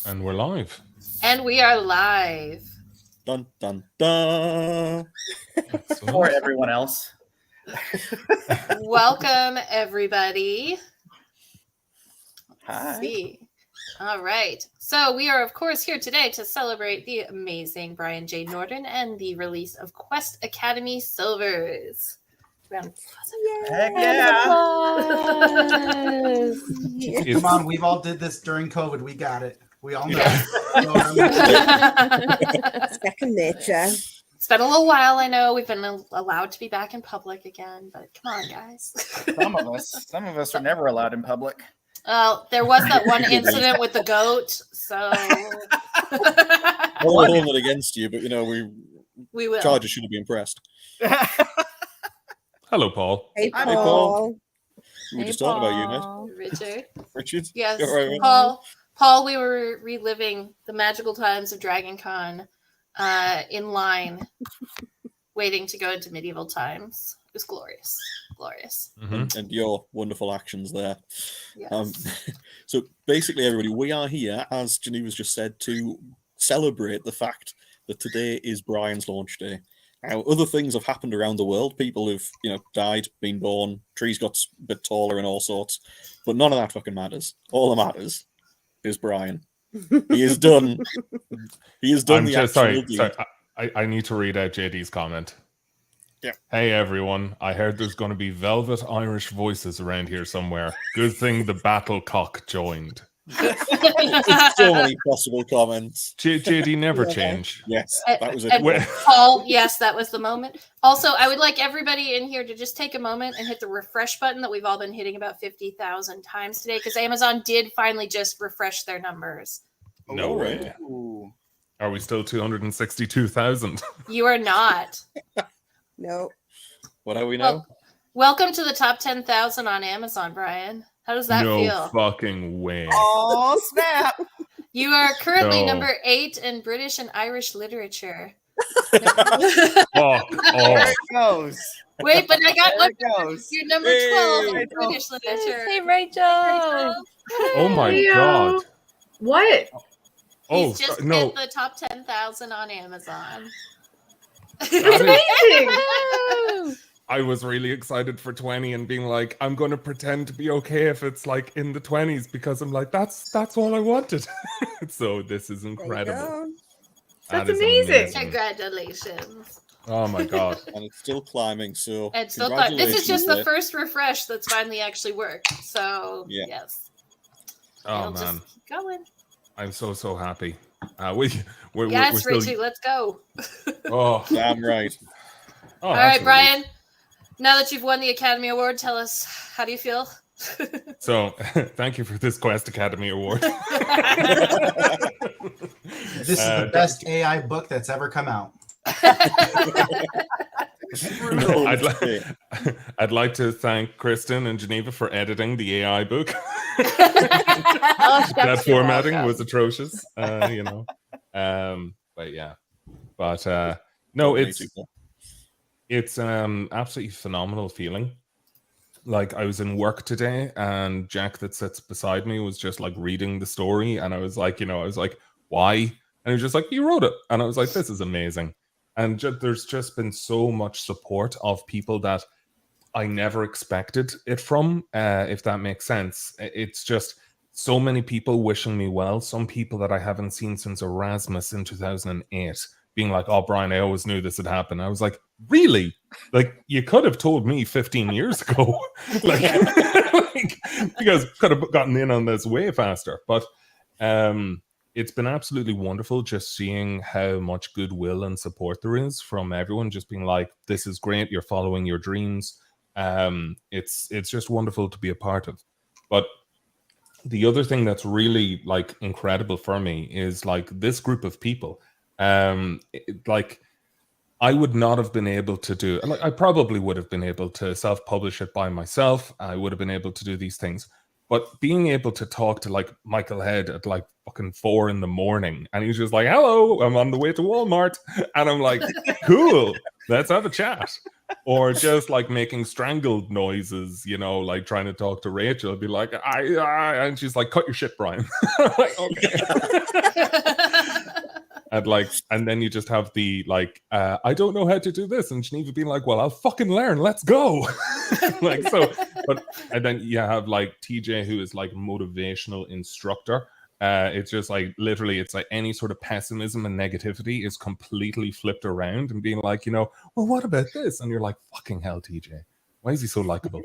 And we're live. And we are live. Dun, dun, dun. For everyone else. Welcome, everybody. Hi. Let's see. All right. So we are, of course, here today to celebrate the amazing Brian J Nordon and the release of Quest Academy Silvers. Round of applause. Heck yeah. Come on, we've all did this during COVID. We got it. We all know. Second nature. It's been a little while, I know. We've been allowed to be back in public again, but come on, guys. Some of us are never allowed in public. Well, there was that one incident with the goat, so I'll hold it against you, but we will. Chargers shouldn't be impressed. Hello, Paul. Hey, Hi, Paul. We were just talking about you, Richard. mate. Richard? Yes, You're right, Paul, we were reliving the magical times of Dragon Con in line, waiting to go into medieval times. It was glorious. Glorious. Mm-hmm. And your wonderful actions there. Yes. So basically, everybody, we are here, as Geneva's just said, to celebrate the fact that today is Brian's launch day. Now, other things have happened around the world. People who've, died, been born, trees got a bit taller and all sorts. But none of that fucking matters. All that matters is Brian. He has done. He has done I'm the just actual sorry. deed. I need to read out JD's comment. Yeah. Hey everyone, I heard there's going to be velvet Irish voices around here somewhere. Good thing the battle cock joined. There's so many possible comments. JD never change. Yes, that was it. Paul, yes, that was the moment. Also, I would like everybody in here to just take a moment and hit the refresh button that we've all been hitting about 50,000 times today, because Amazon did finally just refresh their numbers. No way. Are we still 262,000? You are not. No. What are we now? Welcome to the top 10,000 on Amazon, Brian. How does that no feel? fucking way. Oh, snap. You are currently No. number 8 in British and Irish literature. Fuck There off. it goes. Wait, but I got There one. it goes. You're number 12 in Rachel. British literature. Hey, Rachel. Oh my god. What? Oh He's just no. hit the top 10,000 on Amazon. That is- Amazing! I was really excited for 20 and being like, I'm going to pretend to be okay if it's like in the 20s because I'm like, that's all I wanted. So this is incredible. That That's is amazing. Congratulations. Oh my god. And it's still climbing, so And still fun. This is just the congratulations, first refresh that's finally actually worked. So, Yeah. yes. Oh It'll man. just keep going. I'm so happy. We're Yes, still... Richie, let's go. Oh, Damn right. oh, All right, absolutely. Brian. Now that you've won the Academy Award, tell us, how do you feel? So thank you for this Quest Academy Award. This is the best AI book that's ever come out. I'd like to thank Kristen and Geneva for editing the AI book. Oh, That formatting was atrocious, But yeah. But no, it's absolutely phenomenal feeling. Like I was in work today and Jack that sits beside me was just like reading the story and I was like, why? And he was just like, you wrote it. And I was like, this is amazing. And there's just been so much support of people that I never expected it from, if that makes sense. It's just so many people wishing me well. Some people that I haven't seen since Erasmus in 2008 being like, oh, Brian, I always knew this would happen. I was like, really? Like, you could have told me 15 years ago. like, because could have gotten in on this way faster. But it's been absolutely wonderful just seeing how much goodwill and support there is from everyone, just being like, this is great, you're following your dreams. It's just wonderful to be a part of. But the other thing that's really like incredible for me is like this group of people. Like I would not have been able to do, like I probably would have been able to self-publish it by myself. I would have been able to do these things. But being able to talk to like Michael Head at like fucking 4 a.m. and he's just like, hello, I'm on the way to Walmart. And I'm like, cool, let's have a chat. or just like making strangled noises, you know, like trying to talk to Rachel. Be like, and she's like, cut your shit, Brian. Like, okay. And then you just have the like, I don't know how to do this, and Geneva being like, well, I'll fucking learn. Let's go. Like, so, and then you have like TJ, who is like motivational instructor. It's just like literally, it's like any sort of pessimism and negativity is completely flipped around and being like, you know, well, what about this? And you're like, fucking hell, TJ, why is he so likable?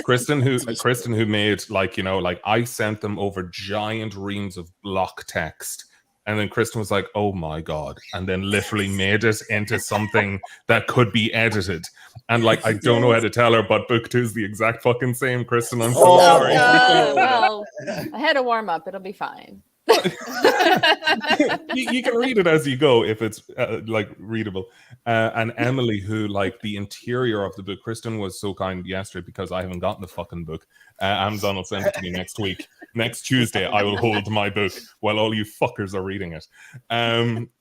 Kristen, who made like, you know, like I sent them over giant reams of block text. And then Kristen was like, oh my God. And then literally made it into something that could be edited. And like, I don't know how to tell her, but book 2 is the exact fucking same, Kristen. I'm so sorry. Well, I had to warm up. It'll be fine. You can read it as you go if it's like readable. And Emily, who like the interior of the book, Kristen was so kind yesterday because I haven't gotten the fucking book. Amazon will send it to me next week. Next Tuesday, I will hold my book while all you fuckers are reading it.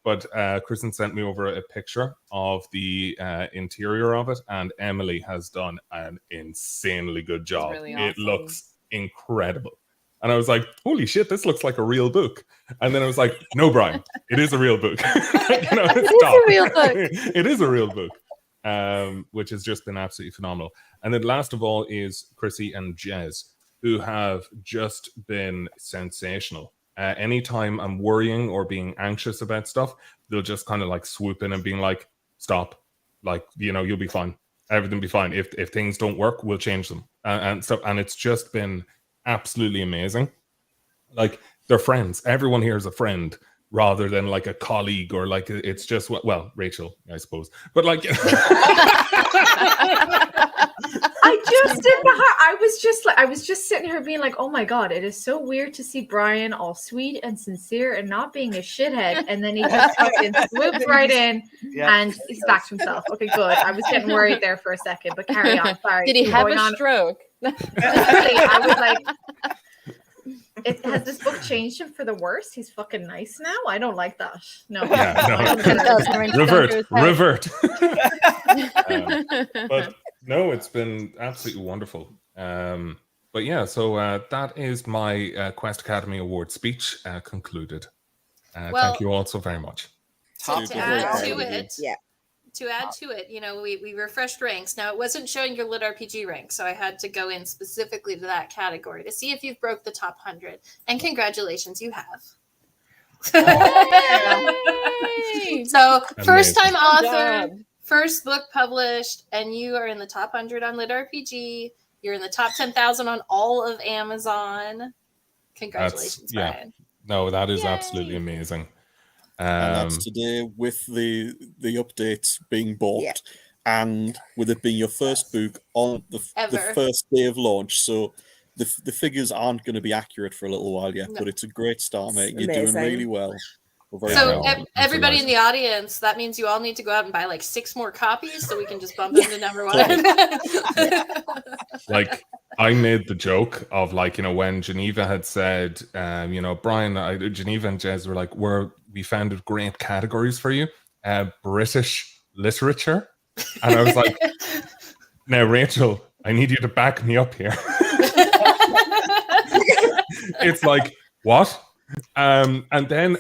But Kristen sent me over a picture of the interior of it, and Emily has done an insanely good job. Really It awesome. looks incredible. And I was like, holy shit, this looks like a real book. And then I was like, no, Brian, it is a real book. You know, It is a real book. It is a real book, which has just been absolutely phenomenal. And then last of all is Chrissy and Jez, who have just been sensational. Anytime I'm worrying or being anxious about stuff, they'll just kind of like swoop in and being like, stop. Like, you know, you'll be fine. Everything will be fine. If things don't work, we'll change them. And it's just been absolutely amazing. Like, they're friends. Everyone here is a friend rather than like a colleague or like it's just, well, Rachel, I suppose. But like... I was just sitting here being like, oh my God, it is so weird to see Brian all sweet and sincere and not being a shithead. And then he just fucking swoops right in and he's back to himself. Okay, good. I was getting worried there for a second, but carry on. Sorry. Did he Keep have going a on. stroke? I was like, has this book changed him for the worse? He's fucking nice now? I don't like that. No. Yeah, no. Revert. But no, it's been absolutely wonderful. But yeah, so that is my Quest Academy Award speech concluded. Thank you all so very much. So to add to it, Yeah. you know, we refreshed ranks. Now it wasn't showing your lit RPG rank, so I had to go in specifically to that category to see if you've broke the top 100. And congratulations, you have. So first time author, first book published, and you are in the top 100 on lit RPG. You're in the top 10,000 on all of Amazon. Congratulations, Brian. No, that is absolutely amazing. And that's today with the updates being bought and with it being your first book on the first day of launch. So the figures aren't going to be accurate for a little while yet, but it's a great start, mate. You're doing really well. So everybody in the audience, that means you all need to go out and buy like 6 more copies so we can just bump them to number 1. Like, I made the joke of like, you know, when Geneva had said, you know, Brian, Geneva and Jez were like, we founded great categories for you, British literature. And I was like, now, Rachel, I need you to back me up here. It's like, what? And then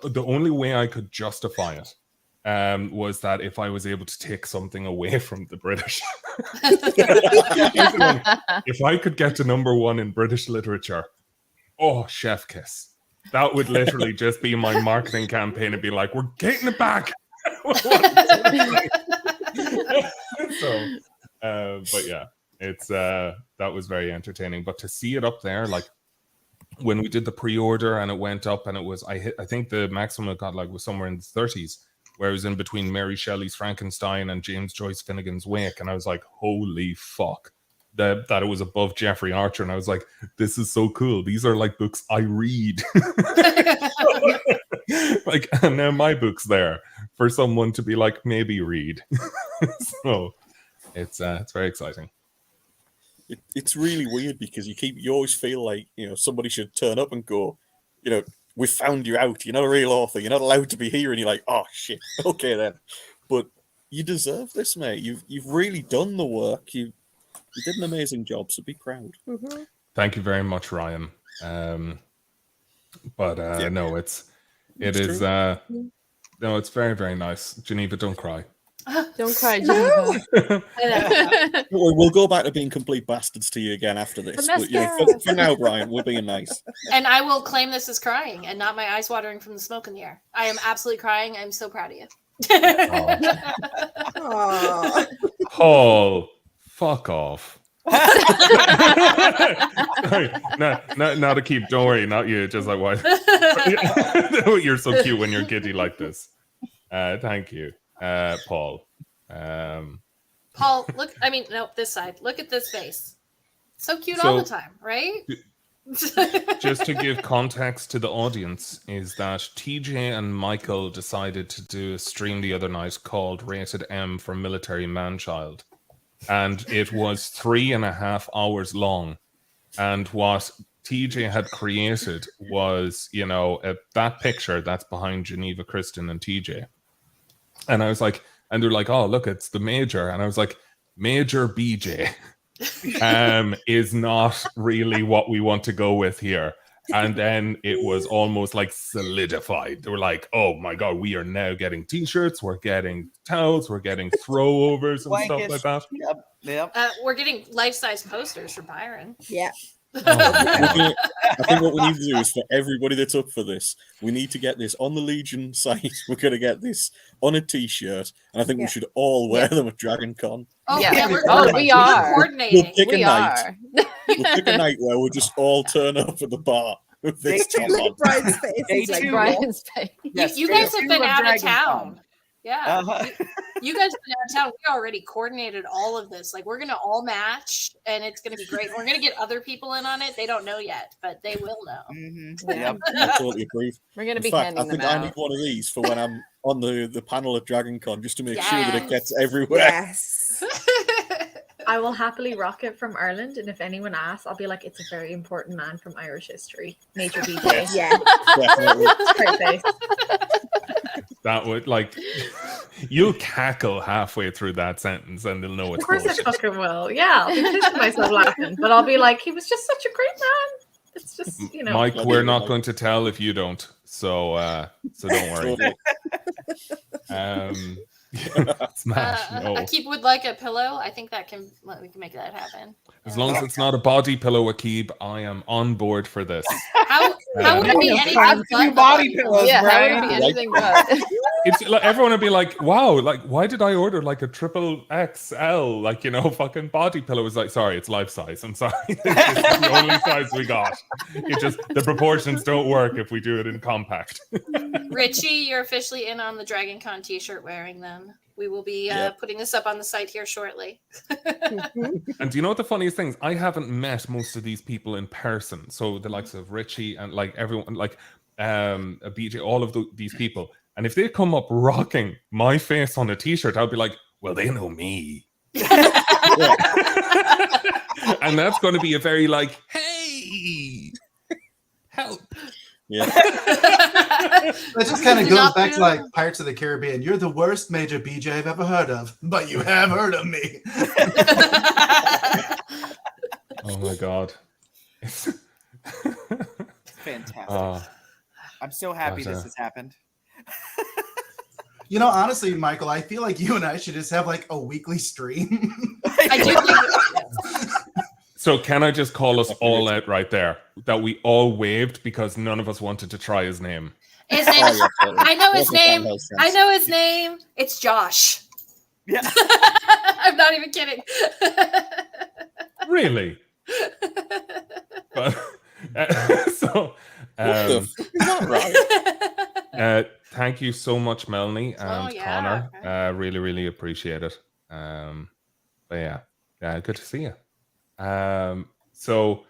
the only way I could justify it was that if I was able to take something away from the British. If I could get to number 1 in British literature, oh, chef kiss. That would literally just be my marketing campaign and be like, we're getting it back. So, but yeah, it's that was very entertaining. But to see it up there, like, when we did the pre-order and it went up and it was, I think the maximum it got like was somewhere in the 30s, where it was in between Mary Shelley's Frankenstein and James Joyce Finnegan's Wake. And I was like, holy fuck, that it was above Jeffrey Archer. And I was like, this is so cool. These are like books I read. Like, and now my book's there for someone to be like, maybe read. So it's very exciting. It's really weird because you always feel like, you know, somebody should turn up and go, you know, we found you out. You're not a real author. You're not allowed to be here. And you're like, oh shit, okay then. But you deserve this, mate. You've really done the work. You did an amazing job, so be proud. Mhm. Thank you very much, Ryan. But no, it is true. no, it's very, very nice. Geneva, don't cry. Don't cry, Geneva. We'll go back to being complete bastards to you again after this. But for now, Brian, we're being nice. And I will claim this as crying and not my eyes watering from the smoke in the air. I am absolutely crying. I'm so proud of you. Aw. Paul, fuck off. Sorry, not to keep. Don't worry, not you. Just like why? You're so cute when you're giddy like this. Thank you, Paul. Paul, look. I mean, no, this side. Look at this face. So cute all the time, right? Just to give context to the audience, is that TJ and Michael decided to do a stream the other night called Rated M for Military Man-Child. And it was 3.5 hours long. And what TJ had created was, that picture that's behind Geneva, Kristen, and TJ. And I was like, and they're like, oh, look, it's the Major. And I was like, Major BJ is not really what we want to go with here. And then it was almost like solidified. They were like, oh my God, we are now getting t-shirts, we're getting towels, we're getting throwovers and stuff like that. Yep. We're getting life-size posters for Byron. Yeah. I think what we need to do is for everybody that's up for this, we need to get this on the Legion site. We're going to get this on a t-shirt, and I think we should all wear them at Dragon Con. Oh, Yeah. we're We are. coordinating. We'll pick We a night. are. We'll pick a night where we'll just all turn up at the bar with this top Look on. at Brian's face. Day He's like, two. Brian's face. Yes, you day guys have two been of out of Dragon town. Con. Yeah. Uh-huh. You guys have been out of town. We already coordinated all of this. Like, we're going to all match, and it's going to be great. We're going to get other people in on it. They don't know yet, but they will know. Mm-hmm. Yeah. Yep. I totally agree. We're going to In be fact, handing I think them I out. need one of these for when I'm on the panel at Dragon Con, just to make sure that it Yes. gets everywhere. yes. I will happily rock it from Ireland, and if anyone asks, I'll be like, it's a very important man from Irish history, Major BJ. Yeah. Definitely. Great face. That would, like, you'll cackle halfway through that sentence and they'll know Of it's course I bullshit. fucking will. Yeah, I'll be pissing myself laughing, but I'll be like, he was just such a great man. It's just, Mike, we're not going to tell if you don't, so don't worry. Smash. No. Akib would like a pillow. I think we can make that happen. As long as it's not a body pillow, Akib, I am on board for this. How would it be anything Have but two body pillows, Yeah, that Brian. would be anything but. It's like everyone would be like, "Wow, like why did I order like a triple XL, like fucking body pillow?" It's like, sorry, it's life size. I'm sorry, it's the only size we got. It just the proportions don't work if we do it in compact. Richie, you're officially in on the Dragon Con t-shirt wearing them. We will be putting this up on the site here shortly. And do you know what the funniest thing is? I haven't met most of these people in person. So the likes of Richie and like everyone, like BJ, all of these people. And if they come up rocking my face on a t-shirt, I'll be like, well, they know me. And that's going to be a very like, hey, help. Yeah. That just kind of Do goes not back to do- like Pirates of the Caribbean. You're the worst Major BJ I've ever heard of, but you have heard of me. Oh my God. Fantastic. I'm so happy this has happened. You know, honestly, Michael, I feel like you and I should just have like a weekly stream. I do think So can I just call us all out right there that we all waved because none of us wanted to try his name? his name. Oh, yeah, totally. I know his Wasn't that name. no sense? I know his name. It's Josh. Yeah. I'm not even kidding. Really? But, so, What the f- is that right? thank you so much, Melanie and yeah, Connor. okay. Really, really appreciate it. But yeah, good to see you. So,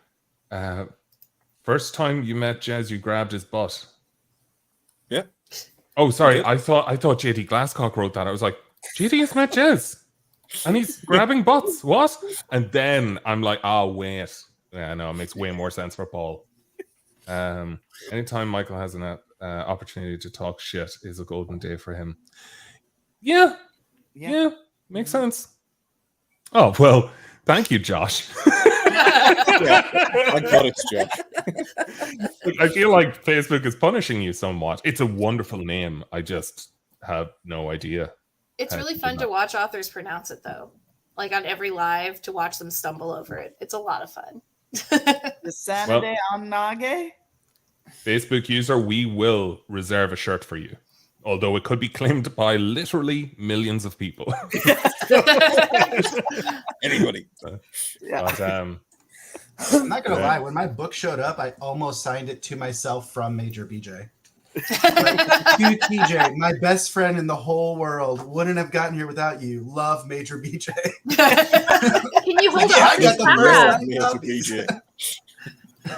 first time you met Jez, you grabbed his butt. Yeah. Oh, sorry. I I thought JD Glasscock wrote that. I was like, JD has met Jez, and he's grabbing butts. What? And then I'm like, oh wait, yeah, no, it makes way more sense for Paul. Anytime Michael has an opportunity to talk shit is a golden day for him. Yeah, Yeah, makes sense. Oh, well, thank you, Josh. I got it, Josh. I feel like Facebook is punishing you somewhat. It's a wonderful name. I just have no idea. It's really fun to watch authors pronounce it, though. Like on every live, to watch them stumble over it. It's a lot of fun. The Saturday on Nage? Facebook user, we will reserve a shirt for you. Although it could be claimed by literally millions of people. Anybody. But, I'm not gonna lie. When my book showed up, I almost signed it to myself from Major BJ. Like, to TJ, my best friend in the whole world, wouldn't have gotten here without you. Love Major BJ. Can you hold it up? I got the first Major BJ.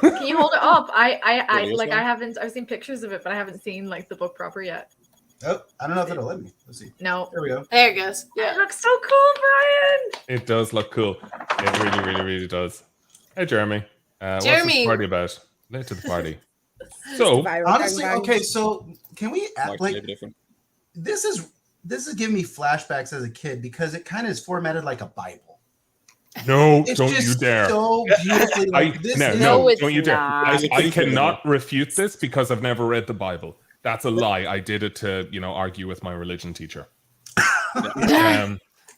Can you hold it up? I've seen pictures of it, but I haven't seen like the book proper yet. Oh, I don't know if it'll let me. Let's see. No. There we go. There it goes. Yeah. It looks so cool, Brian. it does look cool. It really, really, really does. Hey, Jeremy. What's Jeremy. this party about? Late to the party. So, Honestly, okay, so can we act Like, like different. this is giving me flashbacks as a kid because it kind of is formatted like a Bible. no, It's don't just you dare. so beautifully like No, it's don't you dare. not. I cannot refute this because I've never read the Bible. That's a lie. I did it to, argue with my religion teacher. But no,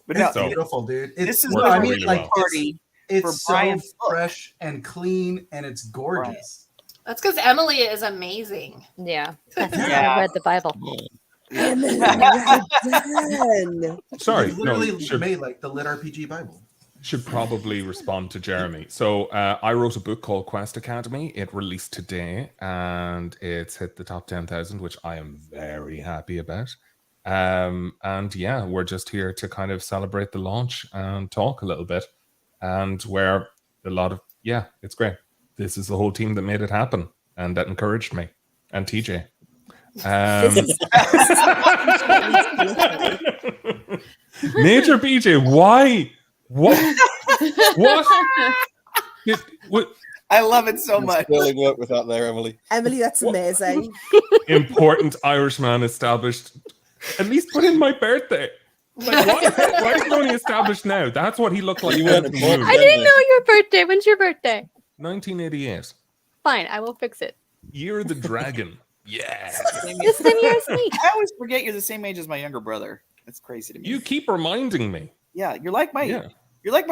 It's beautiful, dude. It's, this is works I really mean, like well. party. it's for so Brian's book. fresh and clean, and it's gorgeous. That's because Emily is amazing. Yeah. Yeah. I read the Bible. Emily, well done. Sorry, You literally should made like the Lit RPG Bible. probably respond to Jeremy. So I wrote a book called Quest Academy. It released today, and it's hit the top 10,000, which I am very happy about. And yeah, we're just here to kind of celebrate the launch and talk a little bit. And where a lot of, it's great. This is the whole team that made it happen and that encouraged me, and TJ. Major BJ, why? What? What? I love it so much. Sterling work with that there, Emily. Emily, that's amazing. Important Irishman established. At least put in my birthday. Like, why is it only established now? That's what he looked like. You weren't born I didn't know your birthday. When's your birthday? 1988. Fine, I will fix it. Year of the Dragon. Yeah. The same year as me. I always forget you're the same age as my younger brother. That's crazy to me. You keep reminding me. Yeah, you're like my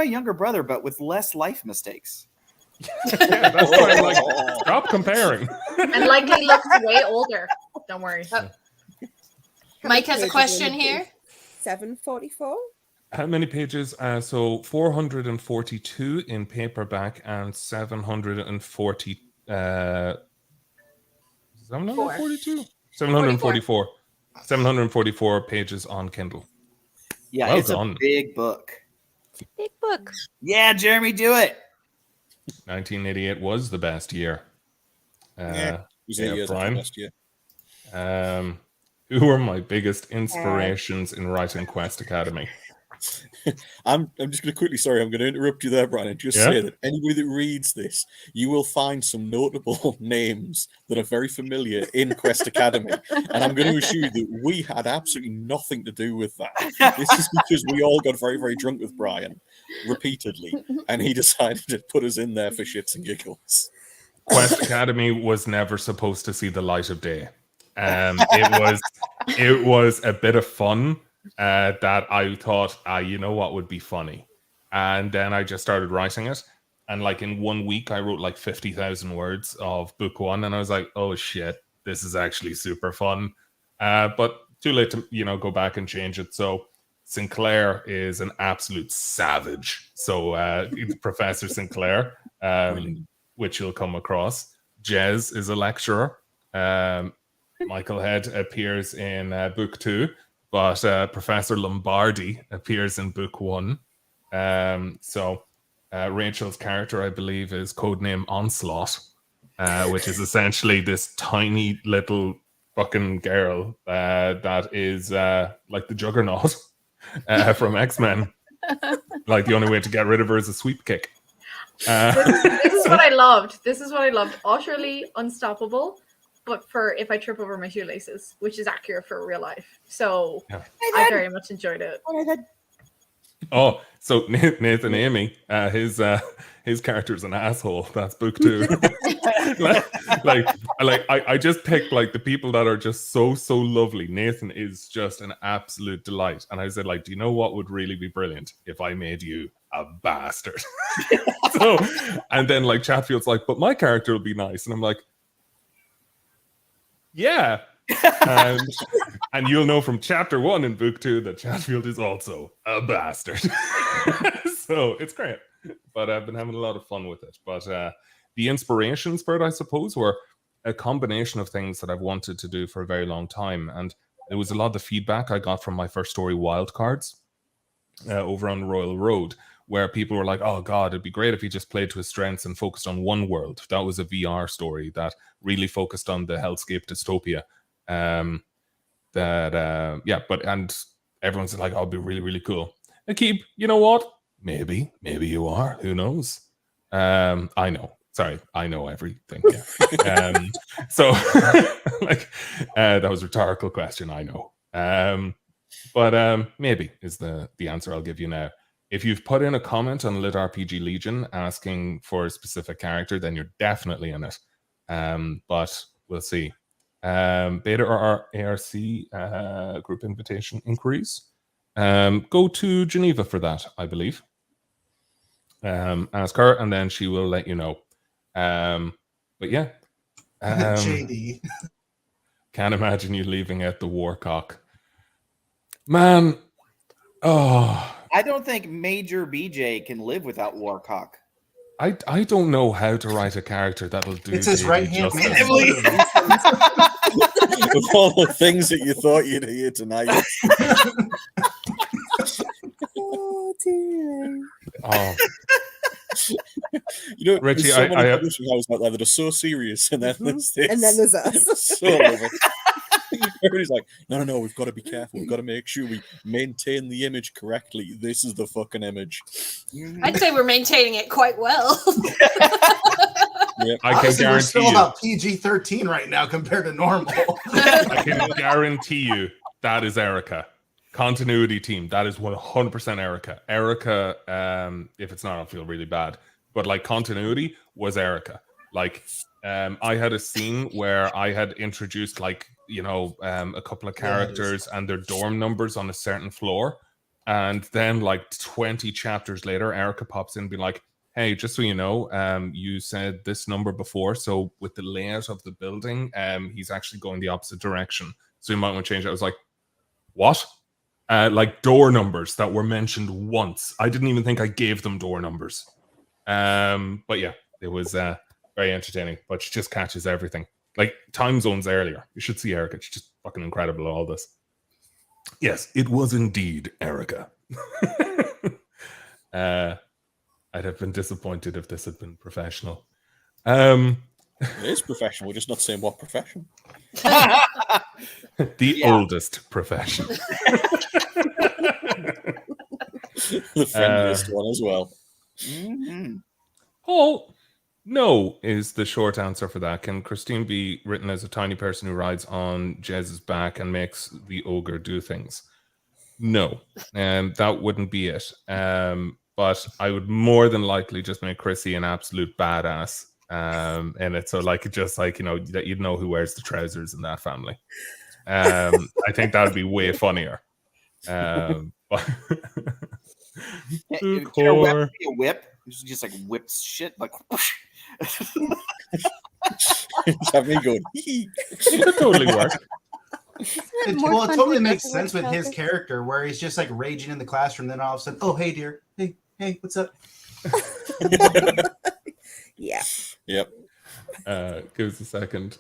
younger brother, but with less life mistakes. Yeah, that's why I'm like, stop comparing. And likely looks way older. Don't worry. Mike has a question here. 744. How many pages? So 442 in paperback and 740. 742? 744. 744 pages on Kindle. Yeah, Well it's done. a big book. Big book. Yeah, Jeremy, do it. 1988 was the best year. It was 8 years after Brian. last year. Who were my biggest inspirations in writing Quest Academy? I'm just going to quickly, I'm going to interrupt you there, Brian, and just say that anybody that reads this, you will find some notable names that are very familiar in Quest Academy. And I'm going to assume that we had absolutely nothing to do with that. This is because we all got very, very drunk with Brian repeatedly, and he decided to put us in there for shits and giggles. Quest Academy was never supposed to see the light of day. It was a bit of fun. That I thought, you know what would be funny, and then I just started writing it, and like in 1 week I wrote like 50,000 words of book one, and I was like, oh shit, this is actually super fun, but too late to go back and change it. So Sinclair is an absolute savage, so Professor Sinclair, which you'll come across. Jez is a lecturer. Michael Head appears in book 2. But Professor Lombardi appears in book 1. So Rachel's character, I believe, is codename Onslaught, which is essentially this tiny little fucking girl that is like the Juggernaut from X-Men. Like the only way to get rid of her is a sweep kick. This is what I loved. Utterly unstoppable. but for if I trip over my shoelaces, which is accurate for real life. So Yeah. I very much enjoyed it. Oh, so Nathan Amy, his character's an asshole. That's book 2. I just picked like the people that are just so lovely. Nathan is just an absolute delight, and I said, like, do you know what would really be brilliant if I made you a bastard? So, and then like Chatfield's like, but my character will be nice, and I'm like, yeah. And you'll know from chapter 1 in book 2 that Chatfield is also a bastard. So it's great. But I've been having a lot of fun with it. But the inspirations for it, I suppose, were a combination of things that I've wanted to do for a very long time. And it was a lot of the feedback I got from my first story, Wildcards, over on Royal Road, where people were like, oh God, it'd be great if he just played to his strengths and focused on one world. That was a VR story that really focused on the hellscape dystopia. And everyone's like, oh, it'd be really cool. Akib, you know what? Maybe you are. Who knows? I know. Sorry, I know everything. Yeah. So like that was a rhetorical question, I know. But maybe is the answer I'll give you now. If you've put in a comment on Lit RPG Legion asking for a specific character, then you're definitely in it. But we'll see. Beta or ARC group invitation inquiries. Go to Geneva for that, I believe. Ask her, and then she will let you know. But yeah. JD. Can't imagine you leaving out the Warcock. Man. Oh. I don't think Major BJ can live without Warcock. I don't know how to write a character that'll do. It's his right hand man. Of all the things that you thought you'd hear tonight. Oh dear. Oh. You know, Richie, there's so many I have publishing houses out there that are so serious, and then there's this. And then there's us. So love it. Everybody's like, no, we've got to be careful. We've got to make sure we maintain the image correctly. This is the fucking image. I'd say we're maintaining it quite well. Yep. I can guarantee we're still you. about PG-13 right now compared to normal. I can guarantee you that is Erica. Continuity team, that is 100% Erica. Erica, if it's not, I'll feel really bad. But like continuity was Erica. Like I had a scene where I had introduced like, a couple of characters and their dorm numbers on a certain floor. And then like 20 chapters later, Erica pops in and be like, hey, just so you know, you said this number before. So with the layout of the building, he's actually going the opposite direction. So you might want to change it. I was like, what? Like door numbers that were mentioned once. I didn't even think I gave them door numbers. But yeah, it was very entertaining. But she just catches everything. Like time zones earlier. You should see Erica. She's just fucking incredible at all this. Yes, it was indeed Erica. I'd have been disappointed if this had been professional. It is professional. We're just not saying what profession. The oldest profession. The friendliest one as well. Mm-hmm. Oh, no is the short answer for that. Can Christine be written as a tiny person who rides on Jez's back and makes the ogre do things? No, that wouldn't be it. But I would more than likely just make Chrissy an absolute badass. And it's so like just like that you'd know who wears the trousers in that family. I think that would be way funnier. But a whip. Just like whips shit like. Have me going. It could totally work. It totally makes sense with his character, where he's just like raging in the classroom. Then all of a sudden, oh hey dear, hey, what's up? Yeah. Yep. Give us a second.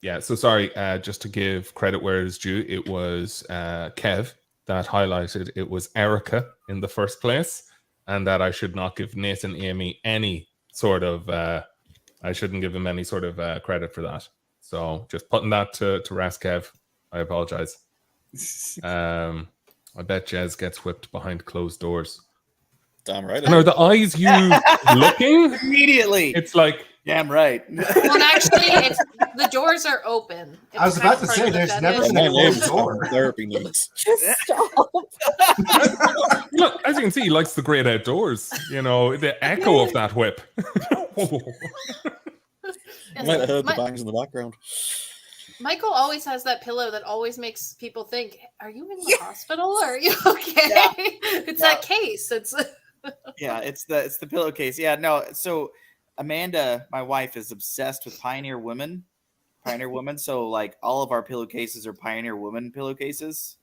Yeah. So sorry. Just to give credit where it is due, it was Kev that highlighted it was Erica in the first place, and that I should not give Nathan Amy any sort of. I shouldn't give him any sort of credit for that. So just putting that to rest, Kev. I apologize. I bet Jez gets whipped behind closed doors. Damn right. And are the eyes you looking? Immediately. It's like Damn right. Well, actually, the doors are open. I was about to say, there's never been a closed door. Therapy needs. Just stop. Look, as you can see, he likes the great outdoors. You know, the echo of that whip. You might have heard the bangs in the background. Michael always has that pillow that always makes people think, "Are you in the hospital? Or are you okay?" It's that case. It's it's the pillowcase. Yeah, no. So Amanda, my wife, is obsessed with Pioneer Women. So like all of our pillowcases are Pioneer Woman pillowcases.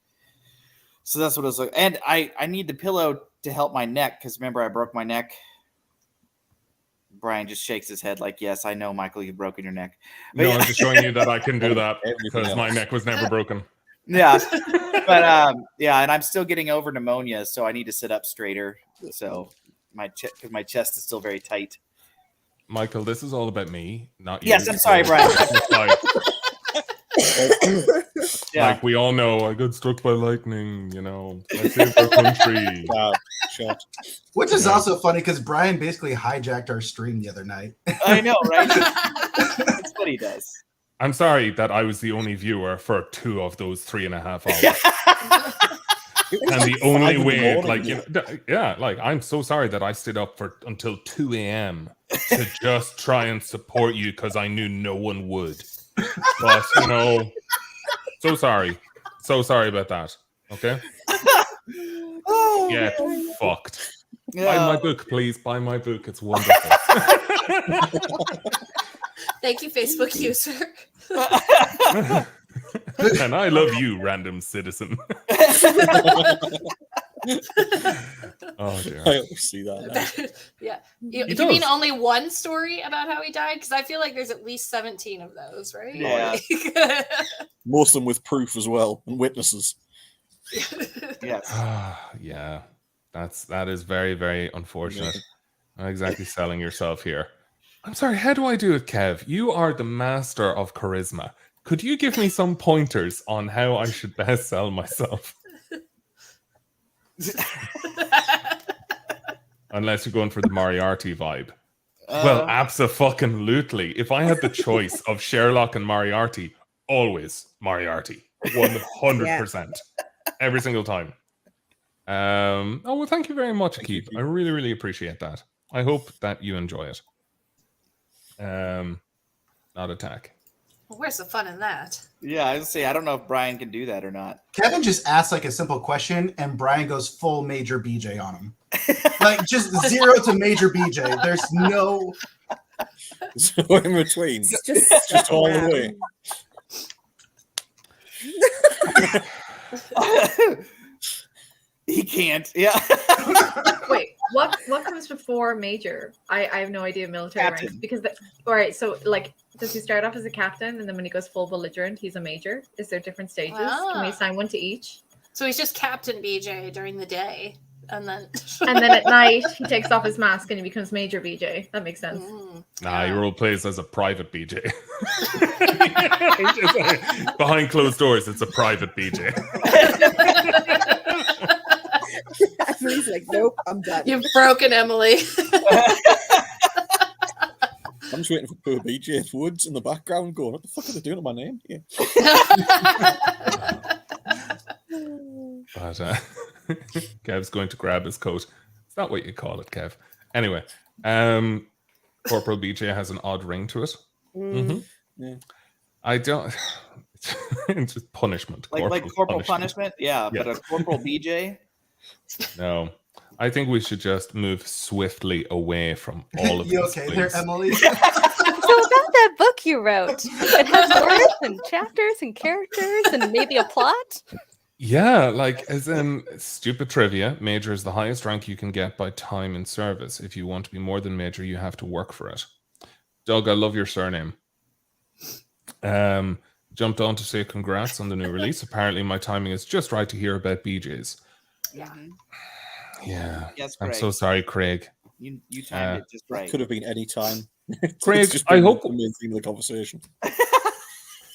So that's what I was like. And I need the pillow to help my neck because remember I broke my neck. Brian just shakes his head like, yes, I know, Michael, you've broken your neck. But no, I'm just showing you that I can do that because my neck was never broken. Yeah. But and I'm still getting over pneumonia, so I need to sit up straighter. So because my chest is still very tight. Michael, this is all about me, not you. Yes, I'm sorry, Brian. Like we all know, I got struck by lightning. You know, I saved our country. Shot. Which is also funny because Brian basically hijacked our stream the other night. I know, right? That's what he does. I'm sorry that I was the only viewer for 2 of those 3.5 hours. And the only way, like, you know, like, I'm so sorry that I stayed up until 2 a.m. to just try and support you because I knew no one would. But, you know, so sorry about that. Okay. Get fucked. Buy my book, please. Buy my book. It's wonderful. Thank you, Facebook user. And I love you, random citizen. Oh dear. I see that. Yeah. You mean only one story about how he died? Because I feel like there's at least 17 of those, right? Yeah. Most of them with proof as well and witnesses. Yes. Yeah. That is very, very unfortunate. Not exactly selling yourself here. I'm sorry, how do I do it, Kev? You are the master of charisma. Could you give me some pointers on how I should best sell myself? Unless you're going for the Moriarty vibe. Well, abso-fucking-lutely. If I had the choice of Sherlock and Moriarty, always Moriarty. 100%. Every single time. Well, thank you very much, Keith. I really, really appreciate that. I hope that you enjoy it. Not attack. Well, where's the fun in that? Yeah, I was say I don't know if Brian can do that or not. Kevin just asks like a simple question, and Brian goes full Major BJ on him. Like just 0 to Major BJ. There's no in between. Just all the way. He can't. Yeah. Wait, what comes before major? I have no idea military Captain. ranks because all right. So like, does he start off as a captain and then when he goes full belligerent, he's a major? Is there different stages? Can we assign one to each? So he's just Captain BJ during the day, and then at night he takes off his mask and he becomes Major BJ. That makes sense. Nah, your role plays as a private BJ. Behind closed doors, it's a private BJ. He's like, nope, I'm done. You've broken Emily. I'm just waiting for poor BJ Woods in the background going, what the fuck are they doing to my name? Yeah. But Kev's going to grab his coat. It's not what you call it, Kev. Anyway, Corporal BJ has an odd ring to it. Mm-hmm. Yeah. I don't... It's just punishment. Like corporal punishment? Yeah, but a Corporal BJ? No. I think we should just move swiftly away from all of you this. okay please. there, Emily? So about that book you wrote, it has words and chapters and characters and maybe a plot. Yeah, like as in stupid trivia, major is the highest rank you can get by time in service. If you want to be more than major, you have to work for it. Doug, I love your surname. Jumped on to say congrats on the new release. Apparently my timing is just right to hear about BJ's. Yeah. Yes, I'm Craig. so sorry, Craig. You timed it just right. Could have been any time. Craig, just I hope the main theme of the conversation.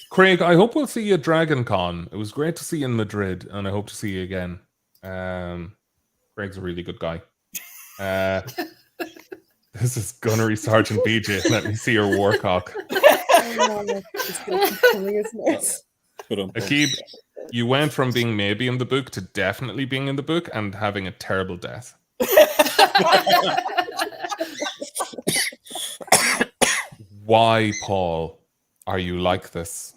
Craig, I hope we'll see you at Dragon Con. It was great to see you in Madrid, and I hope to see you again. Craig's a really good guy. The This is Gunnery Sergeant BJ. Let me see your warcock. It's gonna keep coming, isn't it? Akib, you went from being maybe in the book to definitely being in the book and having a terrible death. Why, Paul, are you like this?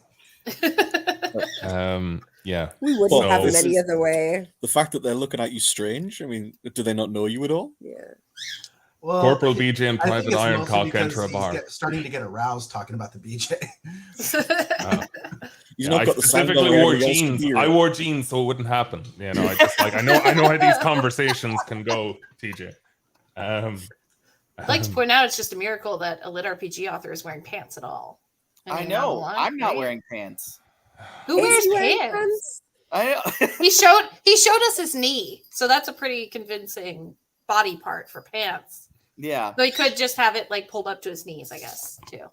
Yeah. We wouldn't have it any other way. The fact that they're looking at you strange. I mean, do they not know you at all? Yeah. Well, Corporal BJ and I think Private it's Iron mostly Cock because enter a he's bar. starting to get aroused talking about the BJ. He's Yeah, not I got the sound specifically on wore everybody else can jeans. hear I it. wore jeans so it wouldn't happen. You know, I know how these conversations can go, TJ. I'd like to point out it's just a miracle that a lit RPG author is wearing pants at all. I know. I'm not wearing pants. Who wears pants? I know. He showed us his knee, so that's a pretty convincing body part for pants. Yeah. So he could just have it like pulled up to his knees, I guess, too.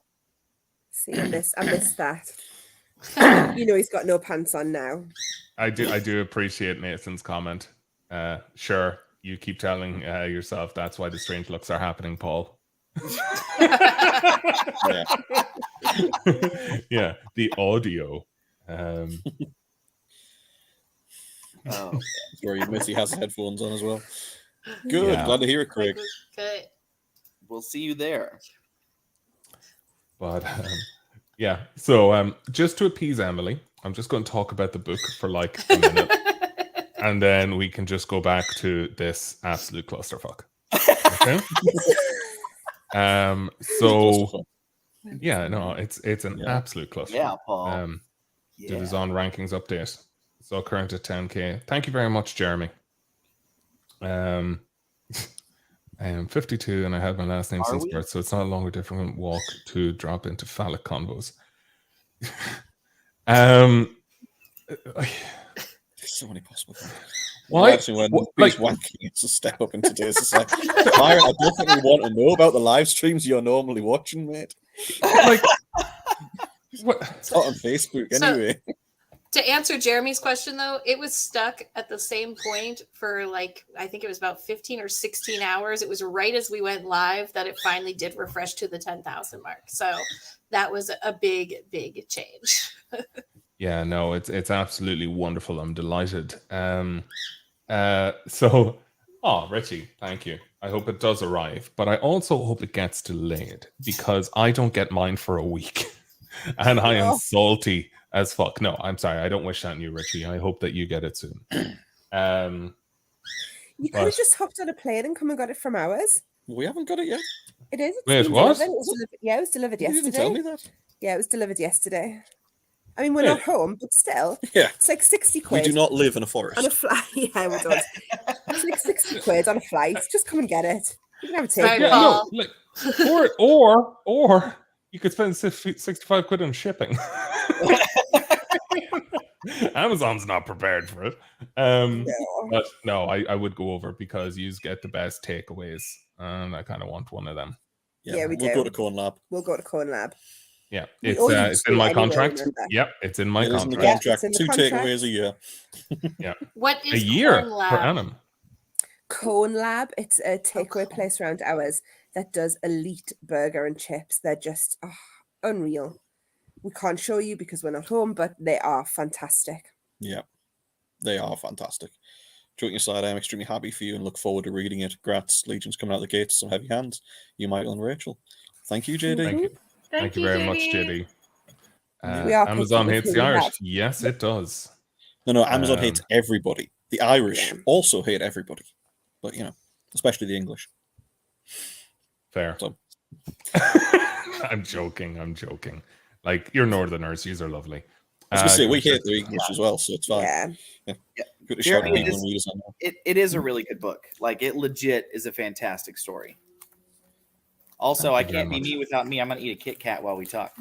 See, I missed that. You know he's got no pants on now. I do appreciate Nathan's comment. Sure, you keep telling yourself that's why the strange looks are happening, Paul. Yeah, the audio. Where he admits he has headphones on as well. Good, Yeah. glad to hear it, Craig. Good. We'll see you there. But yeah, so just to appease Emily, I'm just going to talk about the book for like a minute, and then we can just go back to this absolute clusterfuck. Okay. So yeah, no, it's an absolute clusterfuck. Yeah, Paul. Do the Zon rankings update. So current at 10k. Thank you very much, Jeremy. I am 52 and I had my last name since birth, so it's not a longer different walk to drop into phallic convos. There's so many possible things. Why? Actually, when like wanking, it's a step up in today's society. Byron, I don't think we want to know about the live streams you're normally watching, mate. Like, what? It's not on Facebook anyway. To answer Jeremy's question, though, it was stuck at the same point for like, I think it was about 15 or 16 hours. It was right as we went live that it finally did refresh to the 10,000 mark. So that was a big, big change. Yeah, no, it's absolutely wonderful. I'm delighted. Richie, thank you. I hope it does arrive, but I also hope it gets delayed because I don't get mine for a week. And I am salty as fuck. No, I'm sorry. I don't wish that on you, Richie. I hope that you get it soon. You could have just hopped on a plane and come and got it from ours. We haven't got it yet. It is. Wait, what? It was delivered yesterday. You didn't tell me that. Yeah, it was delivered yesterday. I mean, we're not home, but still. Yeah. It's like 60 quid. We do not live in a forest. On a flight. Yeah, we don't. It's like 60 quid on a flight. Just come and get it. You can have a take. Right, no, like, or you could spend 65 quid on shipping. Amazon's not prepared for it. But no, I would go over because you get the best takeaways, and I kind of want one of them. Yeah, we do. We'll go to Corn Lab. We'll go to Corn Lab. Yeah, it's in my contract. Yep, it's in my contract. In the contract. Two takeaways a year. Yeah. What is a year Corn Lab? per annum? Corn Lab. It's a takeaway place around ours that does elite burger and chips. They're just unreal. We can't show you because we're not home, but they are fantastic. Yeah, they are fantastic. Joking aside, I'm extremely happy for you and look forward to reading it. Grats, Legion's coming out the gates, some heavy hands. You, Michael and Rachel. Thank you, JD. Thank you. Thank you very much, JD. Amazon hates the Irish. Yes, it does. No, Amazon hates everybody. The Irish also hate everybody. But, especially the English. Fair. So. I'm joking. Like, you're Northerners. These are lovely. I was going to say, we hate the English as well, so it's fine. Yeah. Good to shout out it is a really good book. Like, it legit is a fantastic story. Also, I can't be me without me. I'm going to eat a Kit Kat while we talk.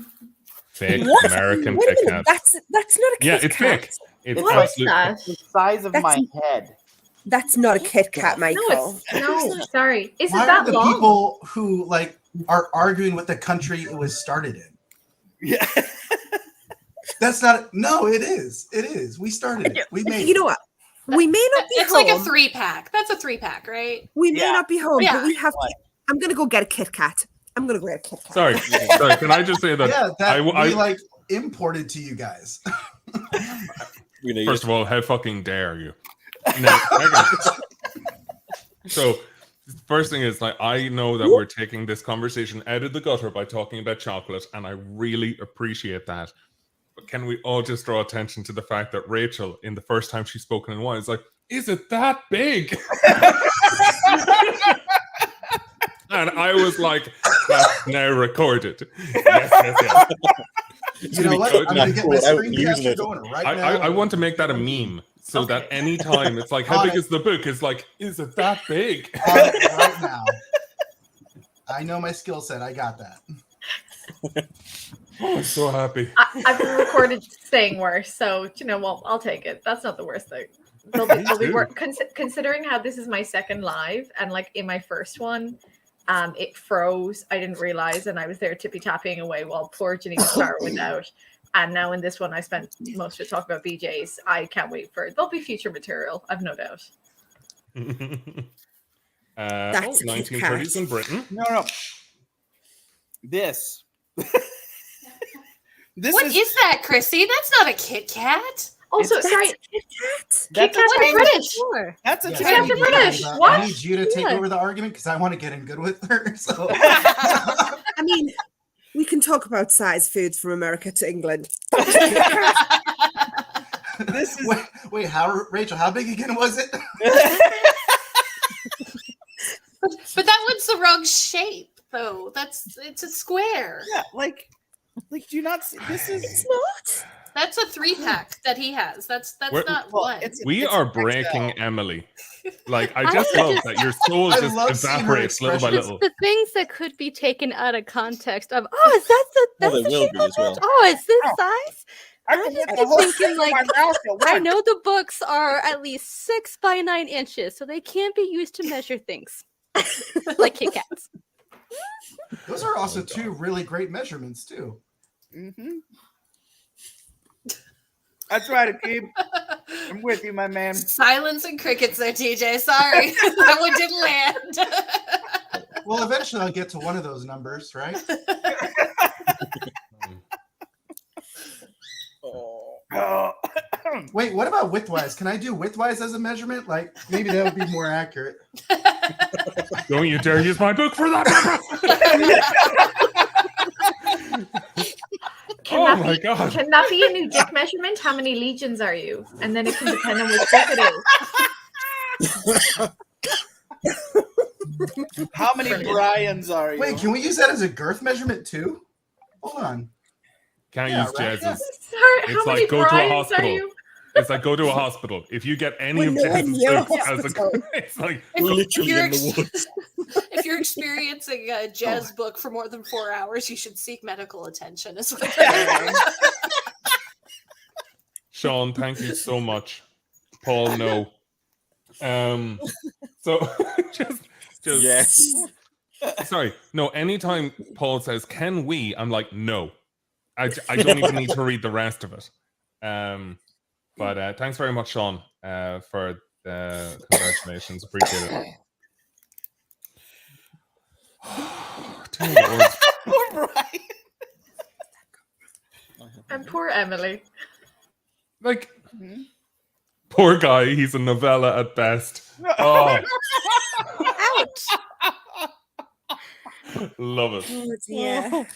Fake American Wait a Kit minute, Kat. That's not a Kit Kat. Yeah, it's fake. It's What is that? The size of my head. That's not a Kit Kat, Michael. No, sorry. Is Why it that are the long? people who are arguing with the country it was started in? Yeah. That's not. No, it is. It is. We started it. We made it. You know what? We may not be It's home. like a 3-pack. That's a 3-pack, right? We may not be home, but we have I'm gonna go get a Kit Kat. Sorry. Can I just say that? Yeah, that I we like imported to you guys. First of all, how fucking dare you? No, so, first thing is, like, I know that we're taking this conversation out of the gutter by talking about chocolate, and I really appreciate that. But can we all just draw attention to the fact that Rachel, in the first time she's spoken in wine, is like, "Is it that big?" And I was like, "That's now recorded." Yes. You know what? I'm gonna get my screencast going right now. I want to make that a meme. So that anytime it's like, how big is the book? It's like, is it that big? Right now. I know my skill set. I got that. Oh, I'm so happy. I've been recorded saying worse, so you know what? I'll take it. That's not the worst thing. They'll be considering how this is my second live, and like in my first one, it froze. I didn't realize, and I was there tippy tapping away while poor Geneva Star was out. And now in this one, I spent most of it talking about BJ's. I can't wait for it. There'll be future material, I've no doubt. That's 1930s in Britain. No. This. What is that, Chrissy? That's not a Kit Kat. Also, sorry, Kit Kat. Kit Kats are British. That's a Yes, Kit Kats are British. I What? need you to take over the argument because I want to get in good with her. So. I mean, we can talk about size foods from America to England. This is Wait, Rachel, how big again was it? But that one's the wrong shape, though. It's a square. yeah, like do you not see this is It's not. That's a 3-pack that he has. That's We're- not well, one. We it's are XL. breaking Emily. Like, I just love that your soul I just love seeing her evaporates little by expressions. little. The things that could be taken out of context of, is that Well, the they will shape be of as well. it? Oh, is this Oh. size? I I'm can just get the whole thinking, like, my mouth at I once. know the books are at least 6 by 9 inches, so they can't be used to measure things like Kit Kats. Those are also two really great measurements too. Mm-hmm. That's right, Akib. I'm with you, my man. Silence and crickets there, TJ. Sorry. That one didn't land. Well, eventually I'll get to one of those numbers, right? Oh. Wait, what about widthwise? Can I do widthwise as a measurement? Like maybe that would be more accurate. Don't you dare use my book for that. Can My God. Can that be a new dick measurement? How many legions are you? And then it can depend on which dick it is. How many Brians are you? Wait, can we use that as a girth measurement too? Hold on. Can't Yeah, use right. Jazz's. Sorry, It's how like many go to a Brians are hospital. you? It's like go to a hospital. If you get any We're of not in Jazz's your books as a, hospital. it's like Literally you're in the woods. If you're experiencing a jazz book for more than 4 hours, you should seek medical attention. Is what Sean, thank you so much. Paul, no. So just Yes. sorry. No, anytime Paul says, "Can we?" I'm like, no. I don't even need to read the rest of it. But thanks very much, Sean, for the congratulations. Appreciate it. Dear Lord. Poor Brian. And poor Emily. Like, poor guy. He's a novella at best. Oh, Ouch! love it. Oh dear.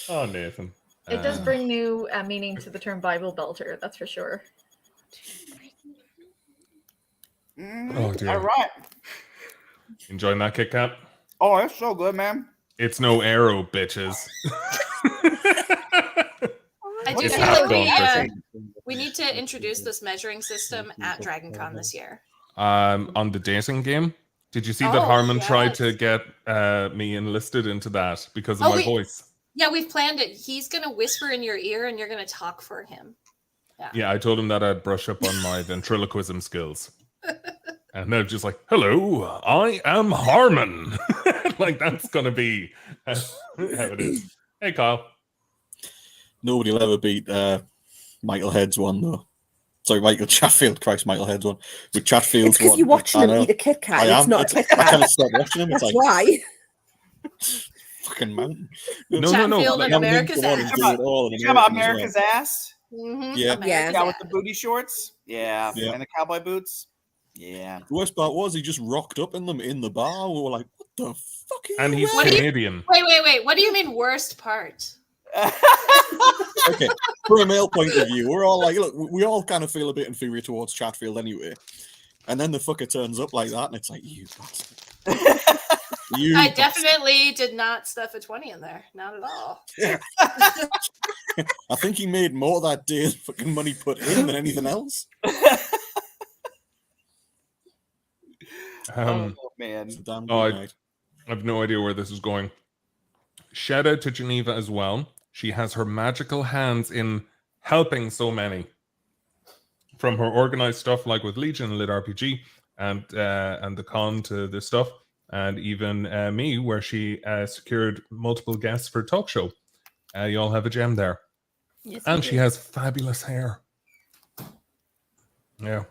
Oh, Nathan. It does bring new meaning to the term Bible belter, that's for sure. Oh, dear. All right. Enjoying that Kit Kat? Oh, that's so good, man. It's no arrow, bitches. I do It's feel half like gone, Chrissy. we need to introduce this measuring system at DragonCon this year. On the dating game, did you see that Oh, Harmon tried yes. to get me enlisted into that because of Oh, my wait. voice? Yeah, we've planned it. He's going to whisper in your ear and you're going to talk for him. Yeah, I told him that I'd brush up on my ventriloquism skills. And they're just like, "Hello, I am Harmon." Like, that's going to be how it is. Hey, Kyle. Nobody will ever beat Michael Head's one, though. Sorry, Michael Chatfield. Christ, Michael Head's one. With Chatfield's It's because one. you're watching I him know. eat a Kit Kat. I It's am. not a Kit I Kat. can't stop watching him. It's That's like, why. Fucking mountain. No. Chatfield and America's Come on, ass. do it all in You talking about American as America's ass? Mhm, Yeah. America's Yeah, with ass. the booty shorts. Yeah, Yeah. and the cowboy boots. Yeah. The worst part was he just rocked up in them in the bar. We were like, "What the fuck are And you he's wearing?" Canadian. Wait. What do you mean worst part? Okay, from a male point of view, we're all like, look, we all kind of feel a bit inferior towards Chatfield anyway. And then the fucker turns up like that, and it's like, you bastard. I definitely did not stuff a 20 in there. Not at all. Yeah. I think he made more that day than fucking money put in than anything else. Oh man. It's a damn good Oh, night. I have no idea where this is going. Shout out to Geneva as well. She has her magical hands in helping so many. From her organized stuff like with Legion and Lit RPG and the con to this stuff, and even me, where she secured multiple guests for talk show. You all have a gem there. Yes, And she has fabulous hair. Yeah.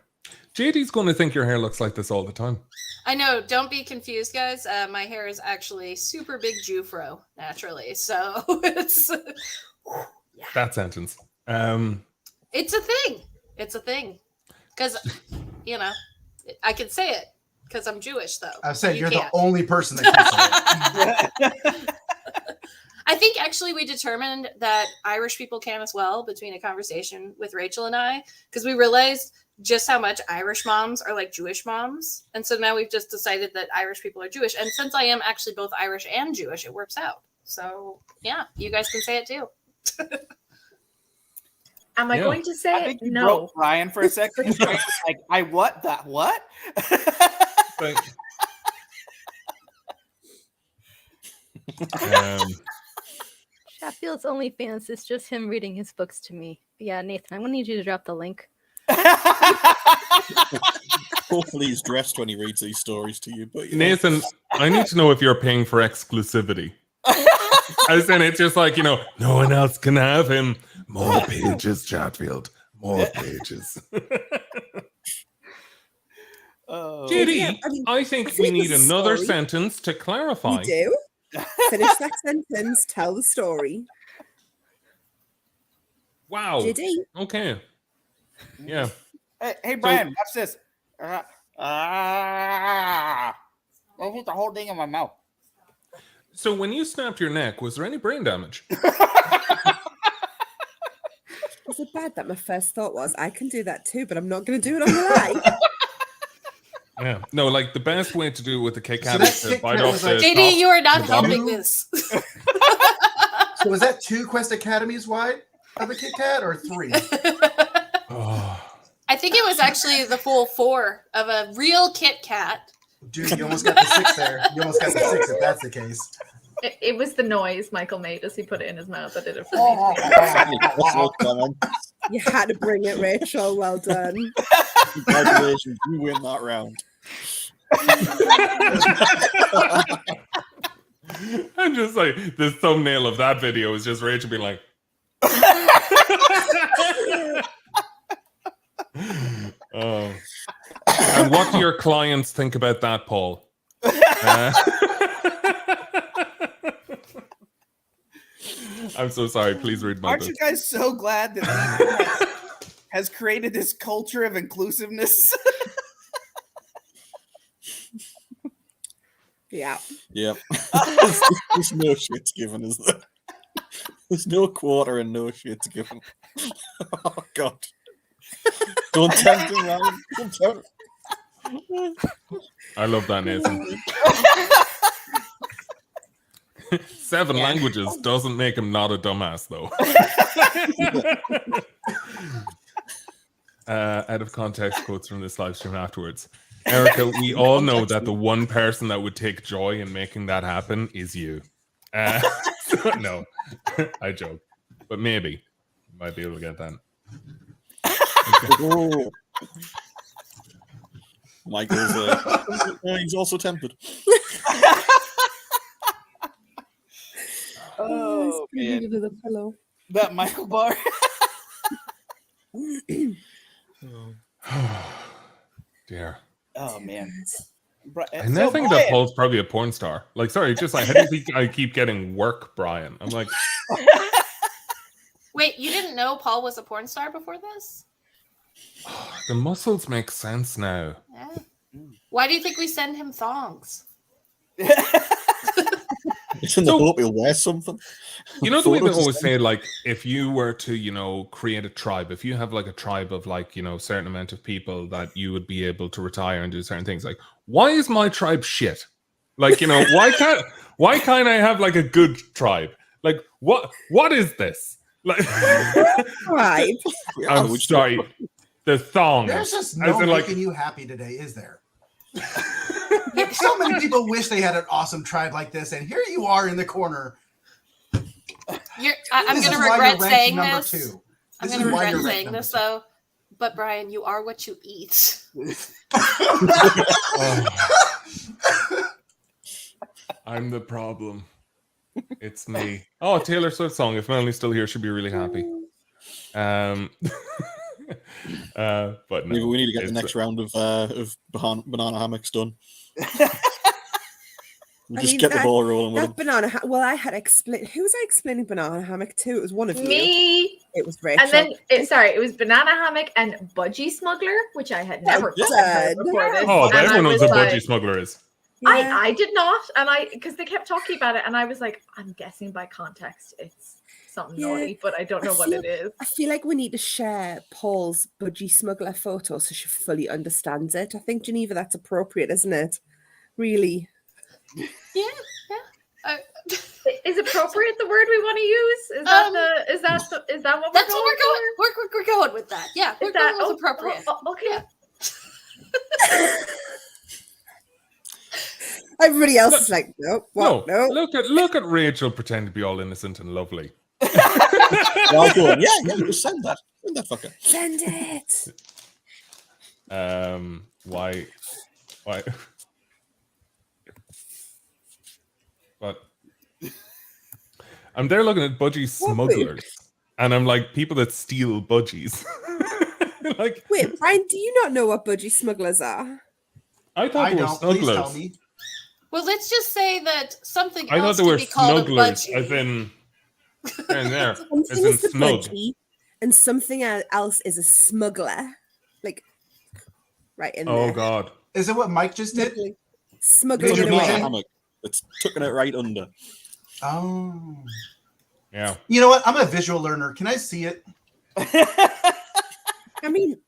JD's going to think your hair looks like this all the time. I know. Don't be confused, guys. My hair is actually super big Jufro naturally, so it's That sentence. it's a thing. It's a thing because I can say it because I'm Jewish, though. I said you're can't. the only person that can say it. I think actually we determined that Irish people can as well between a conversation with Rachel and I, because we realized just how much Irish moms are like Jewish moms. And so now we've just decided that Irish people are Jewish. And since I am actually both Irish and Jewish, it works out. So yeah, you guys can say it too. Am I going to say I it? think you No. broke Brian for a second. Brian was like, I what? That what? Chatfield's OnlyFans is just him reading his books to me. Yeah, Nathan, I'm gonna need you to drop the link. Hopefully he's dressed when he reads these stories to you. But Nathan, I need to know if you're paying for exclusivity. As in, it's just like, no one else can have him. More pages, Chatfield. More pages. JD, I think we need another sentence to clarify. We do. Finish that sentence. Tell the story. Wow. JD. Okay. Yeah. Hey Brian, watch this. I put the whole thing in my mouth. So when you snapped your neck, was there any brain damage? Is it bad that my first thought was, I can do that too, but I'm not going to do it on the live? Yeah. No, like the best way to do it with the Kit So Kat that is to Kit bite Kat off was the like- JD, you are not the bottom. helping this. So was that 2 Quest Academies wide of a Kit Kat or 3? I think it was actually the full 4 of a real Kit Kat. Dude, you almost got the 6 there. You almost got the 6 if that's the case. It was the noise Michael made as he put it in his mouth that did it for me. You had to bring it, Rachel. Well done. Congratulations, you win that round. I'm just like, the thumbnail of that video is just Rachel being like, oh. And what do your clients think about that, Paul? I'm so sorry. Please read my Aren't book. you guys so glad that Nathan has created this culture of inclusiveness? Yeah. Yeah. There's no shit given, is there? There's no quarter and no shit given. Oh, God. Don't tempt him, Ryan. Don't tempt him. I love that, Nathan. 7 languages doesn't make him not a dumbass, though. Out of context quotes from this live stream afterwards. Erica, we all know that the one person that would take joy in making that happen is you. No, I joke. But maybe you might be able to get that. Oh. Michael's he's also tempted. Oh, man. Under the pillow. That Michael bar. Dear. Oh man. I now think that Paul's probably a porn star. Like, sorry, just like, how do you think I keep getting work, Brian? I'm like, wait, you didn't know Paul was a porn star before this? oh, the muscles make sense now. Yeah. Why do you think we send him thongs? It's in the hope he'll wear something. You know the way they always say, like, if you were to, you know, create a tribe, if you have like a tribe of like, you know, a certain amount of people that you would be able to retire and do certain things. Like, why is my tribe shit? Like, you know, why can't I have like a good tribe? Like, what is this? Like, tribe. I'm sorry, the thongs. There's just no making like, you happy today, is there? So many people wish they had an awesome tribe like this, and here you are in the corner. I'm going to regret saying this. I'm going to regret saying this, though. But, Brian, you are what you eat. I'm the problem. It's me. Oh, a Taylor Swift song. If Melanie's still here, she'd be really happy. But no, maybe we need to get the next round of banana hammocks done. We just get the ball rolling with them. Well, I had explained. Who was I explaining banana hammock to? It was one of you. Me. It was Rachel. And then, it was banana hammock and budgie smuggler, which I had never heard before this. Oh, everyone knows what budgie smuggler is. Yeah. I did not, and because they kept talking about it, and I was like, I'm guessing by context it's something naughty, but I don't know what it is. I feel like we need to share Paul's budgie smuggler photo so she fully understands it. I think, Geneva, that's appropriate, isn't it? Really. Yeah. Is appropriate the word we want to use? Is that what that's what we're going with that? Yeah, we're going with appropriate. Okay. Yeah. Everybody else is like, nope. What? No. Look at Rachel pretend to be all innocent and lovely. Well done. Yeah, just send that. Send that fucker. Send it. Why? But I'm there looking at budgie smugglers, and I'm like, people that steal budgies. Like, wait, Brian, do you not know what budgie smugglers are? I thought they were smugglers. Please tell me. Well, let's just say that something else I thought they were be called smugglers, a budgie. as in there, something as in is the snug. budgie, and something else is a smuggler. Like, right in there. Oh God! Is it what Mike just did? Smuggling it away. Hammock. It's tucking it right under. Oh. Yeah. You know what? I'm a visual learner. Can I see it? I mean,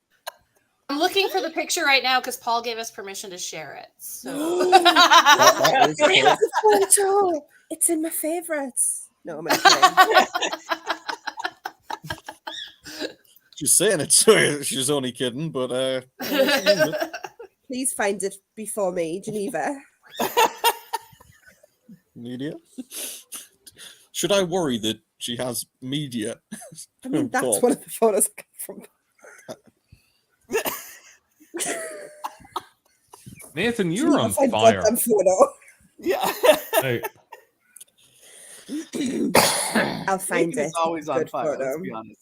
I'm looking for the picture right now because Paul gave us permission to share it. So. It's in my favorites. No, I'm kidding. She's saying it, so she's only kidding, but please find it before me, Geneva. Media? Should I worry that she has media? I mean, that's one of the photos from. Nathan, you're on fire. Yeah. Hey. I'll find it. It's always on fire, let's be honest.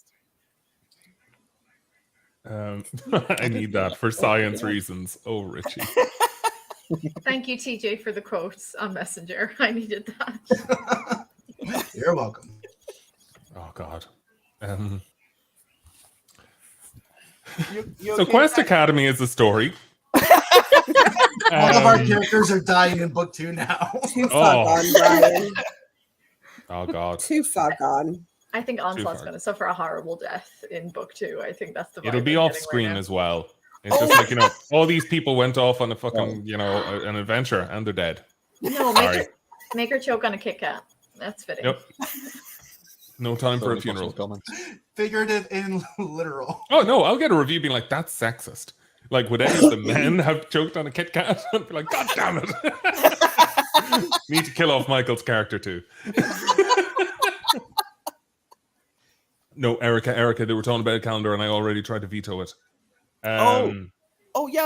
I need that for science reasons. Oh, Richie. Thank you, TJ, for the quotes on Messenger. I needed that. You're welcome. Oh God. You so okay, Quest Brian? Academy is a story. All of our characters are dying in book 2 now. Too far gone, Brian. Oh God. Too far gone. I think Onslaught's going to suffer a horrible death in book 2. I think that's the vibe It'll be I'm off getting screen right now. as well. It's just like, you know, all these people went off on a fucking, you know, an adventure and they're dead. No, make her choke on a Kit Kat. That's fitting. Yep. No time for a funeral. Figurative and literal. Oh no, I'll get a review being like, that's sexist. Like, would any of the men have choked on a Kit Kat? I'd be like, God damn it. Need to kill off Michael's character too. No, Erica, they were talking about a calendar and I already tried to veto it. Yeah, we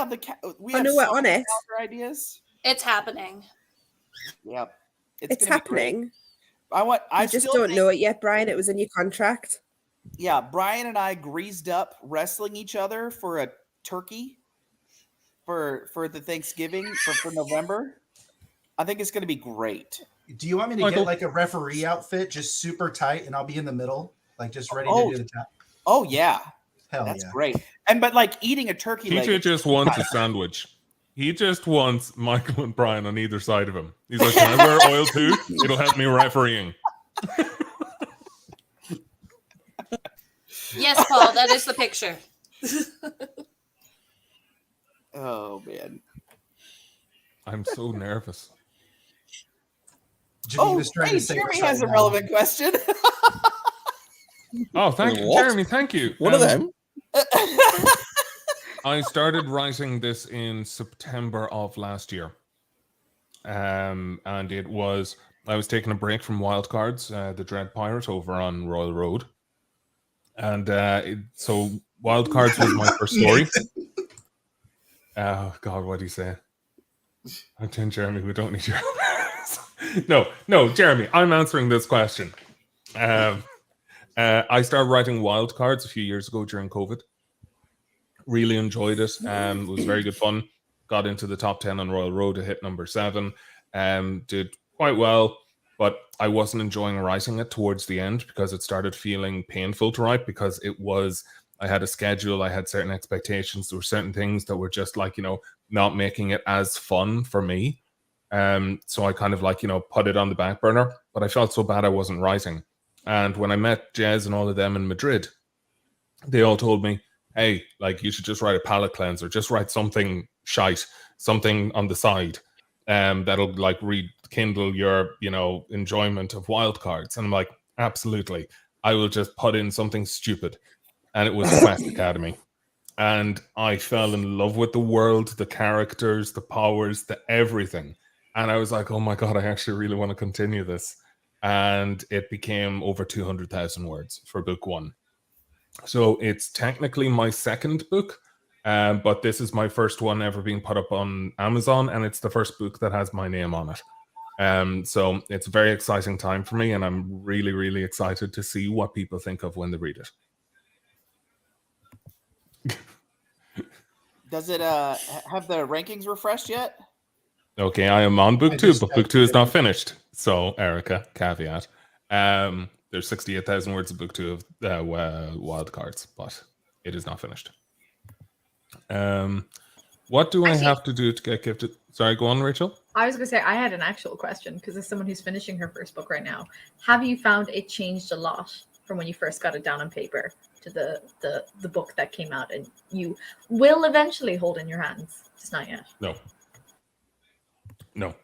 have we're on it. Ideas. It's happening. Yeah, it's happening. I just don't know it yet, Brian. It was in your contract. Yeah, Brian and I greased up wrestling each other for a turkey. for the Thanksgiving for November. I think it's going to be great. Do you want me to get like a referee outfit, just super tight, and I'll be in the middle, like just ready to do the tap? Oh yeah, that's great. But like eating a turkey leg. TJ just wants a sandwich. He just wants Michael and Brian on either side of him. He's like, "Can I wear oil too? It'll help me refereeing." Yes, Paul, that is the picture. Oh man, I'm so nervous. Jeremy has a relevant question. Oh, thank you, Jeremy. Thank you. One of them. I started writing this in September of last year, and it was I was taking a break from Wildcards, the Dread Pirate, over on Royal Road, and so Wildcards was my first story. Oh God, what do you say? I'm telling Jeremy, we don't need your No, Jeremy, I'm answering this question. I started writing Wildcards a few years ago during COVID. Really enjoyed it. It was very good fun. Got into the top 10 on Royal Road to hit number 7. Did quite well, but I wasn't enjoying writing it towards the end because it started feeling painful to write because I had a schedule, I had certain expectations, there were certain things that were just like, not making it as fun for me. So I kind of put it on the back burner, but I felt so bad I wasn't writing. And when I met Jez and all of them in Madrid, they all told me, hey, you should just write a palate cleanser, just write something shite, something on the side, that'll rekindle your, enjoyment of Wildcards. And I'm like, absolutely. I will just put in something stupid. And it was Quest Academy. And I fell in love with the world, the characters, the powers, the everything. And I was like, oh my God, I actually really want to continue this. And it became over 200,000 words for book 1. So it's technically my second book, but this is my first one ever being put up on Amazon, and it's the first book that has my name on it. So it's a very exciting time for me, and I'm really, really excited to see what people think of when they read it. Does it have the rankings refreshed yet? Okay, I am on book 2, but book 2 is not finished. So, Erica, caveat. There's 68,000 words of book 2 of Wildcards, but it is not finished. What do I have to do to get gifted? Sorry, go on, Rachel. I was going to say, I had an actual question because as someone who's finishing her first book right now, have you found it changed a lot from when you first got it down on paper to the book that came out and you will eventually hold in your hands? Just not yet. No.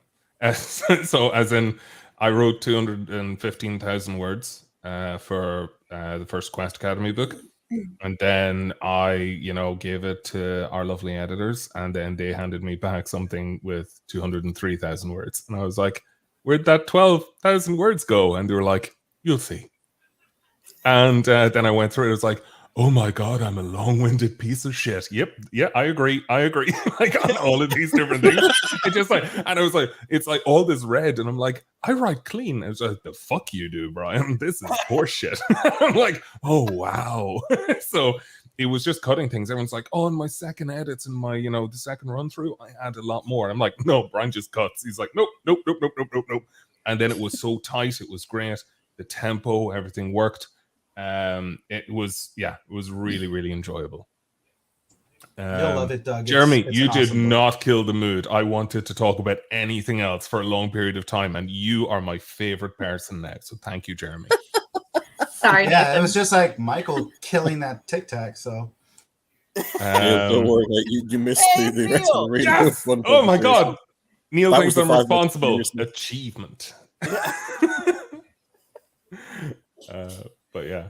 So as in, I wrote 215,000 words for the first Quest Academy book. And then I, gave it to our lovely editors, and then they handed me back something with 203,000 words. And I was like, where'd that 12,000 words go? And they were like, you'll see. And then I went through it. It was like, oh my God, I'm a long-winded piece of shit. Yep. Yeah, I agree. On all of these different things. And I was like, it's like all this red. And I'm like, I write clean. I was like, the fuck you do, Brian. This is horseshit. I'm like, oh, wow. So it was just cutting things. Everyone's like, oh, in my second edits and my, the second run through, I had a lot more. I'm like, no, Brian just cuts. He's like, nope. And then it was so tight. It was great. The tempo, everything worked. It was really, really enjoyable. You'll love it, Doug. Jeremy, you did not kill the mood. I wanted to talk about anything else for a long period of time, and you are my favorite person now. So thank you, Jeremy. Sorry. Yeah, it was just like Michael killing that Tic Tac. So don't worry, you missed the rest of the reading. Yes! Oh my God, Neil thinks I'm responsible. Achievement. But yeah,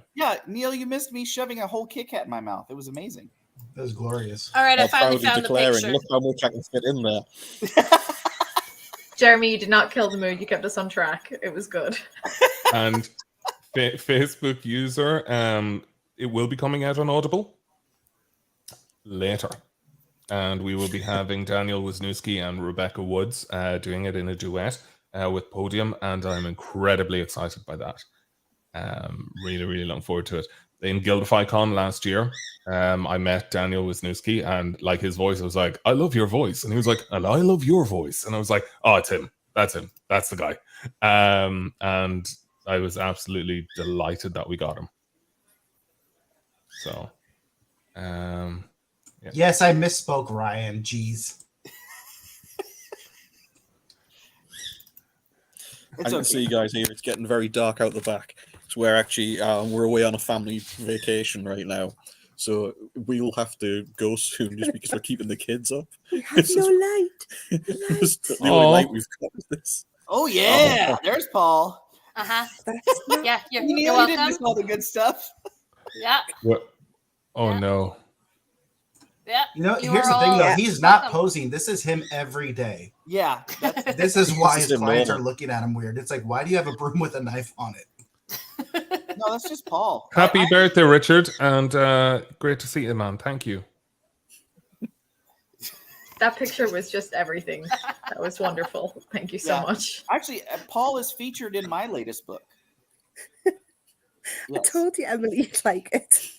Neil, you missed me shoving a whole Kit Kat in my mouth. It was amazing. It was glorious. All right, I finally found the picture. Look how much I can fit in there. Jeremy, you did not kill the mood. You kept us on track. It was good. And Facebook user, it will be coming out on Audible later. And we will be having Daniel Wisniewski and Rebecca Woods doing it in a duet with Podium. And I'm incredibly excited by that. Really, really looking forward to it. in GuildifyCon last year. I met Daniel Wisniewski, and like his voice, I was like, I love your voice. And he was like, and I love your voice. And I was like, oh, it's him. That's him. That's the guy. And I was absolutely delighted that we got him. So, yeah. Yes, I misspoke, Ryan. Jeez. I can see you guys here. It's getting very dark out the back. So we're actually we're away on a family vacation right now. So we'll have to go soon just because we're keeping the kids up. We have no light. The only light we've got is this. Oh yeah, there's Paul. Yeah, you're You didn't welcome. miss all the good stuff. Yeah. What? Oh no. Yeah. You know, You here's are the thing, all though. He's not welcome. posing. This is him every day. Yeah, that's, This is why This his is clients normal. are looking at him weird. It's like, why do you have a broom with a knife on it? no, that's just Paul. Happy birthday, Richard, and great to see you, man. Thank you. That picture was just everything. That was wonderful. Thank you so Yeah. much. Actually, Paul is featured in my latest book. I Yes. told you, Emily, you'd like it.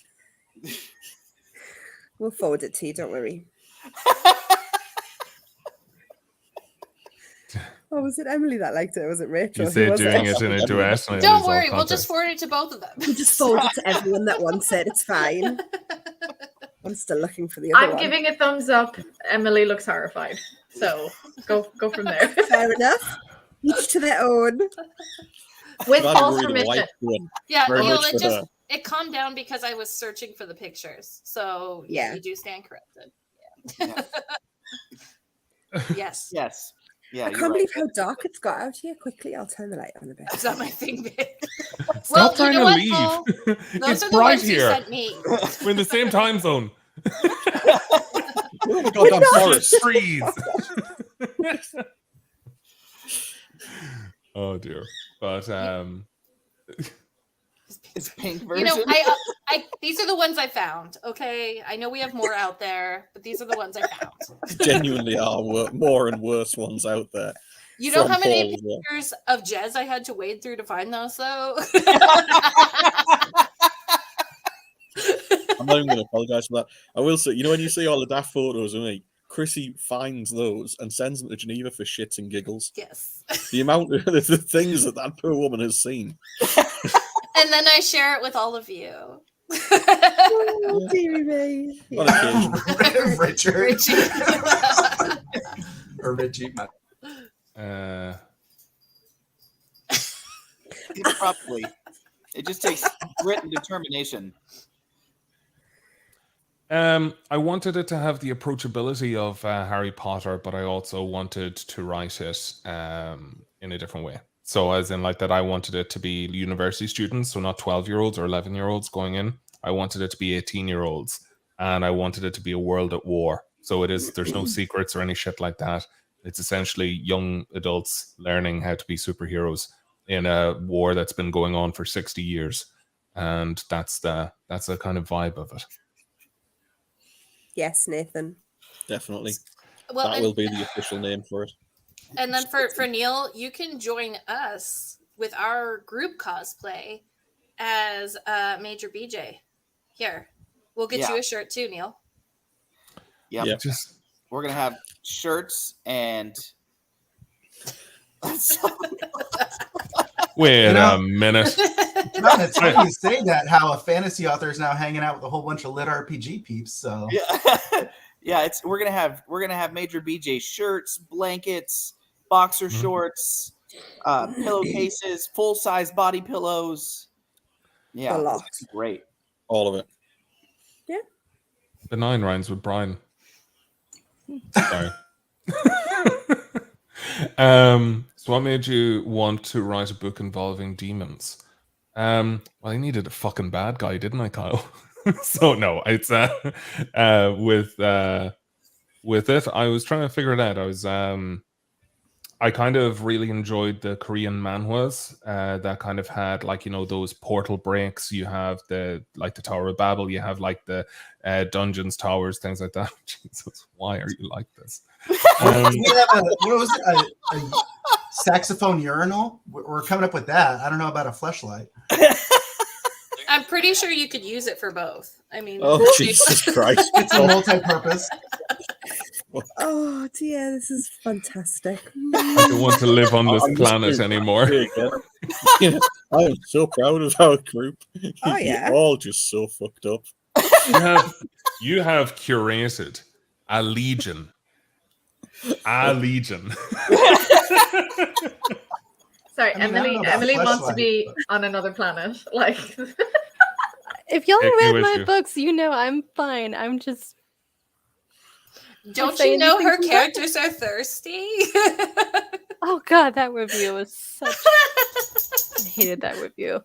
We'll forward it to you, don't worry. Oh, was it Emily that liked it? Or was it Rachel? You Who said was doing it? it in a duet. and I Don't lose all worry, we'll context. just forward it to both of them. We'll just forward it to everyone that wants it. It's fine. I'm still looking for the other I'm one. giving a thumbs up. Emily looks horrified. So go from there. Fair enough. Each to their own. With Glad Paul's we're in a permission. white one. Yeah, Very Neil, much it for just her. it calmed down because I was searching for the pictures. So Yeah. you do stand corrected. Yeah. Yes. Yes. Yeah, I you're can't right. believe how dark it's got out here. Quickly, I'll turn the light on a bit. Is that my thing, babe? Stop trying you know to what, leave. Paul? Those It's are the bright ones you here. sent me. We're in the same time zone. We're in the goddamn forest. Trees. Oh dear. But It's pink You version. know, I these are the ones I found. Okay, I know we have more out there, but these are the ones I found. Genuinely are more and worse ones out there. You know From how many Paul as well. pictures of Jez I had to wade through to find those, though? I'm not even going to apologize for that. I will say, you know, when you see all the daft photos of me, Chrissy finds those and sends them to Geneva for shits and giggles. Yes. The amount of the things that poor woman has seen. And then I share it with all of you. Oh, dearie me. On occasion. Richard. Richie. Or Richie. Probably. It just takes grit and determination. I wanted it to have the approachability of Harry Potter, but I also wanted to write it in a different way. So as in like that, I wanted it to be university students, so not 12-year-olds or 11-year-olds going in. I wanted it to be 18-year-olds, and I wanted it to be a world at war. So there's no secrets or any shit like that. It's essentially young adults learning how to be superheroes in a war that's been going on for 60 years. And that's the kind of vibe of it. Yes, Nathan. Definitely. Well, That will be the official name for it. And then for Neil, you can join us with our group cosplay as Major BJ. Here, we'll get you a shirt too, Neil. Yep. Yeah. Just We're gonna have shirts and wait You know- a minute. John, it's funny you say that, how a fantasy author is now hanging out with a whole bunch of lit RPG peeps. So yeah, yeah. We're gonna have Major BJ shirts, blankets, boxer shorts, pillowcases, full size body pillows. Yeah, A lot. it's great. All of it. The 9 rhymes with Brian. Sorry. So what made you want to write a book involving demons? Well, I needed a fucking bad guy, didn't I, Kyle? So no, it's with it, I was trying to figure it out. I kind of really enjoyed the Korean manhwas that kind of had like, you know, those portal breaks. You have the Tower of Babel. You have like the dungeons, towers, things like that. Jesus, why are you like this? we have a saxophone urinal. We're coming up with that. I don't know about a fleshlight. I'm pretty sure you could use it for both. I mean, oh Jesus Christ! It's a multi-purpose. Oh dear, this is fantastic. I don't want to live on this planet anymore. Yeah, I am so proud of our group. Oh, yeah. You're all just so fucked up. You have curated a legion. A legion. Sorry, I mean, I don't know about Emily wants to fleshlight, be but- on another planet. Like, If y'all Take me read with my you. books, you know I'm fine. I'm just don't say you know anything her from that? characters are thirsty? oh god, that review was such. I hated that review.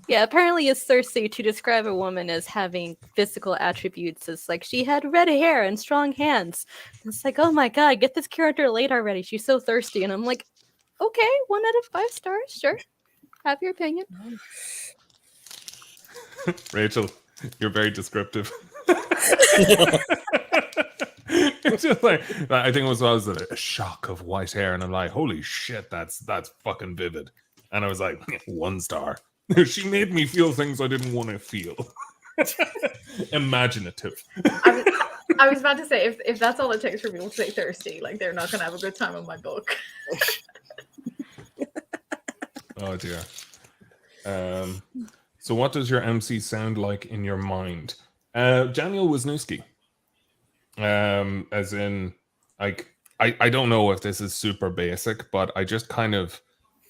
Yeah, apparently it's thirsty to describe a woman as having physical attributes. It's like she had red hair and strong hands. It's like, oh my god, get this character laid already. She's so thirsty. And I'm like, okay, 1 out of 5 stars, sure. Have your opinion. Rachel, you're very descriptive. It's just like, I think it was a shock of white hair, and I'm like, holy shit, that's fucking vivid. And I was like, 1 star. She made me feel things I didn't want to feel. Imaginative. I was about to say, if that's all it takes for people to say thirsty, like they're not gonna have a good time with my book. Oh dear. So what does your MC sound like in your mind? Daniel Wisniewski. As in, like, I don't know if this is super basic, but I just kind of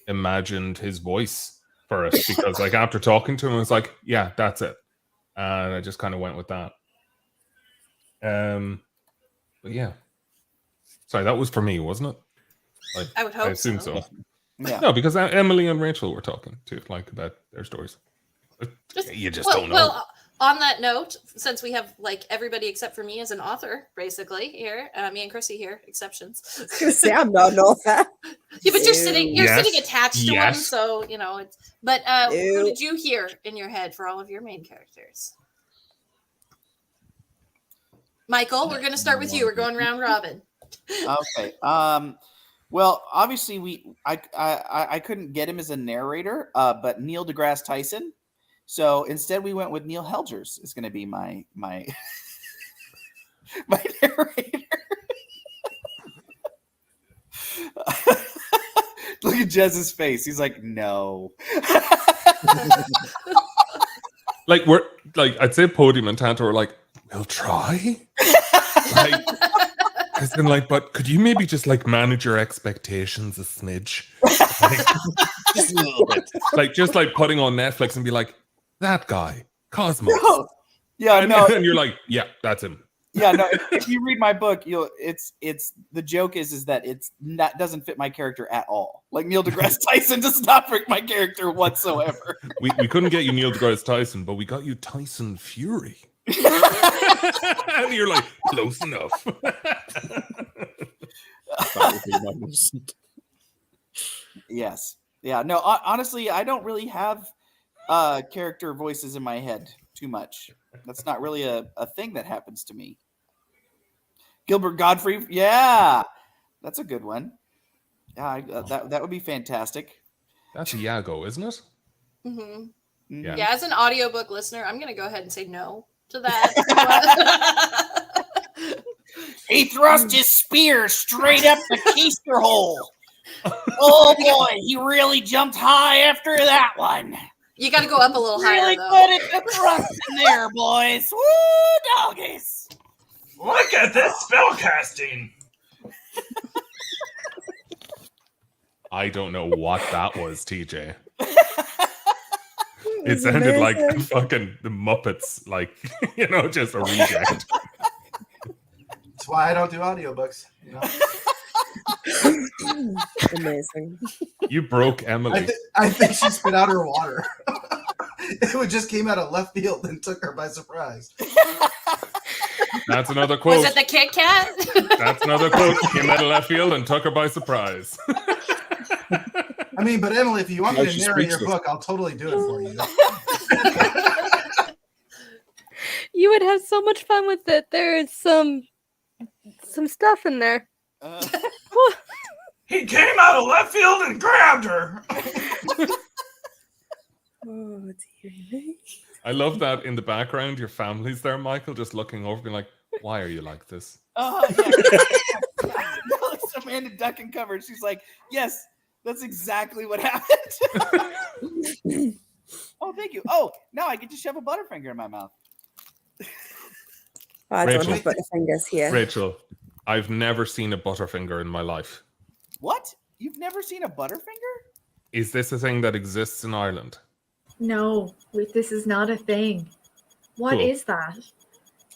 imagined his voice for it because, like, after talking to him, I was like, yeah, that's it. And I just kind of went with that. But yeah. Sorry, that was for me, wasn't it? Like, I would hope I assume so. so. Yeah. No, because Emily and Rachel were talking too, like, about their stories. You just don't know. Well, on that note, since we have like everybody except for me as an author, basically here, me and Chrissy here, exceptions. I was gonna say I'm not an author. Yeah, but you're sitting Yes. attached to one, so you know it's. But who Ew. did you hear in your head for all of your main characters? Michael, we're going to start with you. We're going round robin. Okay. Well, obviously I couldn't get him as a narrator, but Neil deGrasse Tyson. So instead, we went with Neil Helgers. Is going to be my my narrator. Look at Jez's face. He's like, no. Like, we're like, I'd say Podium and Tanto are like, we'll try. Like, as in, like, but could you maybe just like manage your expectations a smidge? Like, Just a little bit. like, just like putting on Netflix and be like, that guy, Cosmos. No. Yeah, and, no. and you're like, yeah, that's him. Yeah, no. If you read my book, it's the joke is that it's not doesn't fit my character at all. Like Neil deGrasse Tyson does not fit my character whatsoever. We couldn't get you Neil deGrasse Tyson, but we got you Tyson Fury. And you're like, close enough. That would be magnificent. Yes. Yeah. No. Honestly, I don't really have character voices in my head too much. That's not really a thing that happens to me. Gilbert Godfrey. Yeah, that's a good one. Yeah, that would be fantastic. That's Iago, isn't it? Mm-hmm. Yeah. Yeah, as an audiobook listener, I'm going to go ahead and say no to that. He thrust his spear straight up the keister hole. Oh boy, he really jumped high after that one. You got to go up a little higher, Really though. good at the thrust in there, boys. Woo, doggies. Look at this spellcasting. I don't know what that was, TJ. It sounded like fucking the Muppets, like, you know, just a reject. That's why I don't do audiobooks. You know? Amazing. You broke Emily. I think she spit out her water. It just came out of left field and took her by surprise. That's another quote. Was it the Kit Kat? That's another quote. Came out of left field and took her by surprise. I mean, but Emily, if you want me No, to she's narrate your speechless. book, I'll totally do it for you. You would have so much fun with it. There's some stuff in there. He came out of left field and grabbed her. Oh dear me. I love that in the background, your family's there, Michael, just looking over, being like, "Why are you like this?" Oh yeah. It's Amanda duck and cover. She's like, yes, that's exactly what happened. Oh, thank you. Oh, now I get to shove a Butterfinger in my mouth. I don't Rachel. have Butterfingers here. Rachel, I've never seen a Butterfinger in my life. What? You've never seen a Butterfinger? Is this a thing that exists in Ireland? No, wait, this is not a thing. What is Cool. that?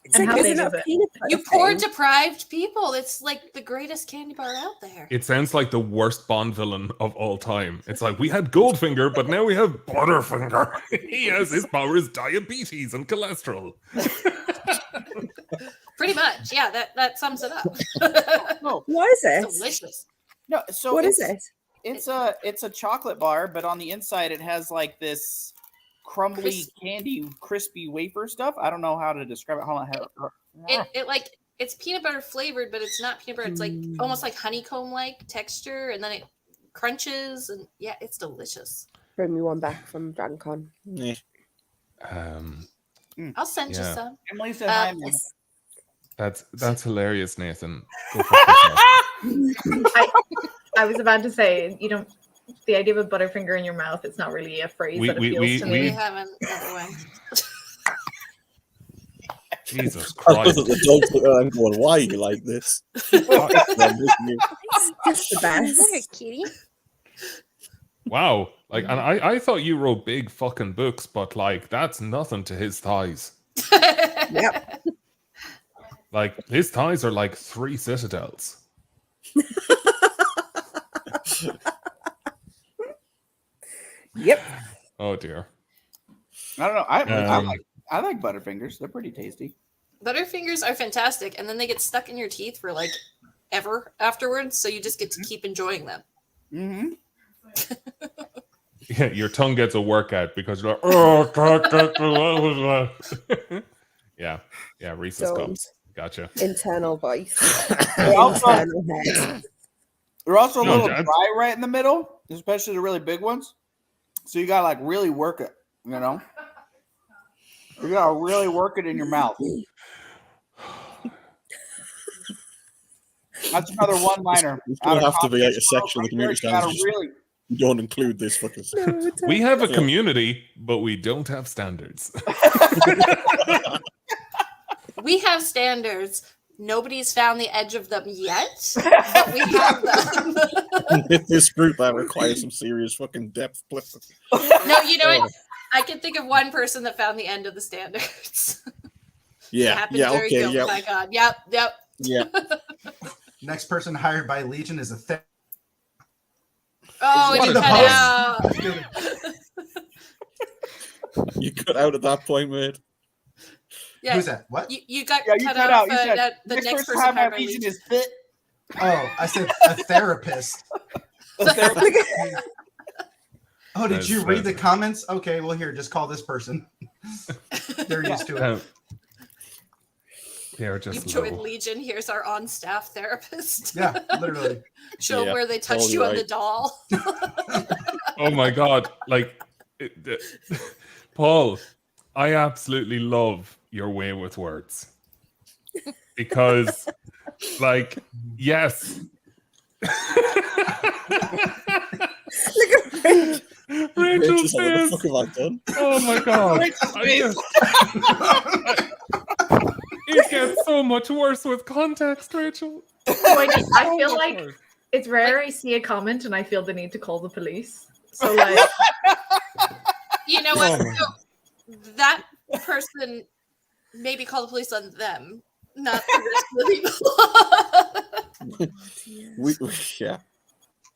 It's And like, how isn't big it is a it? peanut butter You poor thing? deprived people. It's like the greatest candy bar out there. It sounds like the worst Bond villain of all time. It's like, we had Goldfinger, but now we have Butterfinger. He has his powers, diabetes and cholesterol. Pretty much. Yeah, that sums it up. No, What is it? It's delicious. no. So What is it? It's a chocolate bar, but on the inside it has like this crumbly candy, crispy wafer stuff. I don't know how to describe it. Hold on. It's peanut butter flavored, but it's not peanut butter. It's like almost like honeycomb like texture, and then it crunches, and yeah, it's delicious. Bring me one back from DragonCon. Yeah. I'll send you Yeah. some. Emily said hi. Emily. That's hilarious, Nathan. Go for Christmas. I was about to say, you don't. The idea of a Butterfinger in your mouth, it's not really a phrase that appeals to We me. have another one. Jesus I was Christ. at the dog's look at I'm going, why are you like this? It's just the best. Kitty. Wow. Like, and I thought you wrote big fucking books, but like that's nothing to his thighs. Yep. Like his thighs are like 3 citadels. Yep. Oh dear. I don't know. I like Butterfingers. They're pretty tasty. Butterfingers are fantastic, and then they get stuck in your teeth for like ever afterwards, so you just get to keep enjoying them. Mm-hmm. Yeah, your tongue gets a workout because you're like, oh, what was that? Yeah, Reese's Don't. Cups. Gotcha. Internal voice. They're also, Internal head. they're also a No, little that's- dry right in the middle, especially the really big ones. So you gotta like really work it, you know? You gotta really work it in your mouth. That's another one-liner. It's going to have to be like a section of the community You gotta standards. really. You don't include this fuckers. No, it's We have a Yeah. community, but we don't have standards. We have standards. Nobody's found the edge of them yet, but we have them. With this group, that requires some serious fucking depth. No, you know what? I can think of one person that found the end of the standards. Yeah, Happened yeah, very okay, good. yeah, Oh my god. Yep. yeah. Next person hired by Legion is a Oh, What you a cut host. out. You cut out at that point, mate. Yeah. Who's that? What? You got Yeah, you cut cut off. out. You said, The next person hired by hired by Legion Legion. is fit. Oh, I said a therapist. Oh, did That's- you read the that's- comments? Okay, well, here, just call this person. They're used to it. Um, they're You've just joined low. Legion. Here's our on-staff therapist. Yeah, literally. Show Yeah, where they touched totally you on the right. doll. Oh my god! Like, Paul, I absolutely love your way with words because, like, yes. Rachel Rachel's like, says, what the fuck have I done? "Oh my god!" It gets so much worse with context, Rachel. Like, I So feel much like worse. it's rare I see a comment and I feel the need to call the police. So like, You know what? Oh. So that person maybe call the police on them, not the rest of the people. Yeah.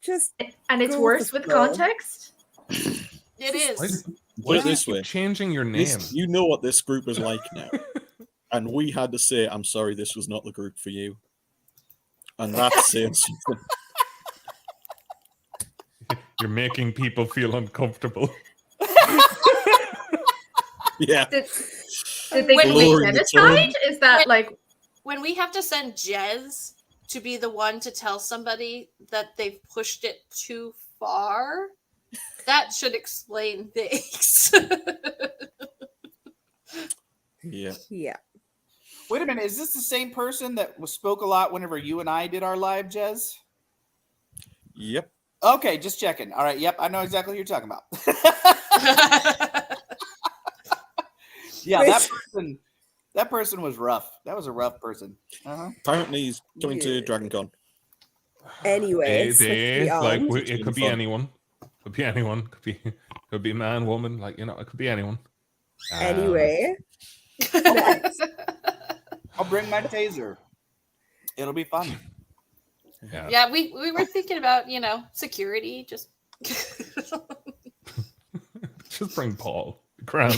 Just and it's Go worse with with the flow. context. It is. Why Put it do you this keep way. changing your name. This, you know what this group is like now. And we had to say, I'm sorry, this was not the group for you. And that's saying something. You're making people feel uncomfortable. Yeah. Did they When commit lowering the tone. genocide? Is that like When we have to send Jez to be the one to tell somebody that they've pushed it too far, That should explain things. Yeah. Yeah. Wait a minute, is this the same person that spoke a lot whenever you and I did our live, Jez? Yep. Okay, just checking. All right, yep, I know exactly what you're talking about. Yeah, that person was rough. That was a rough person. Apparently, he's going to Dragon Con. Anyway, it could be anyone. Could be anyone. Could be man, woman. Like, you know, it could be anyone. Anyway. I'll bring my taser. It'll be fun. Yeah, we were thinking about, you know, security. Just bring Paul. Ground.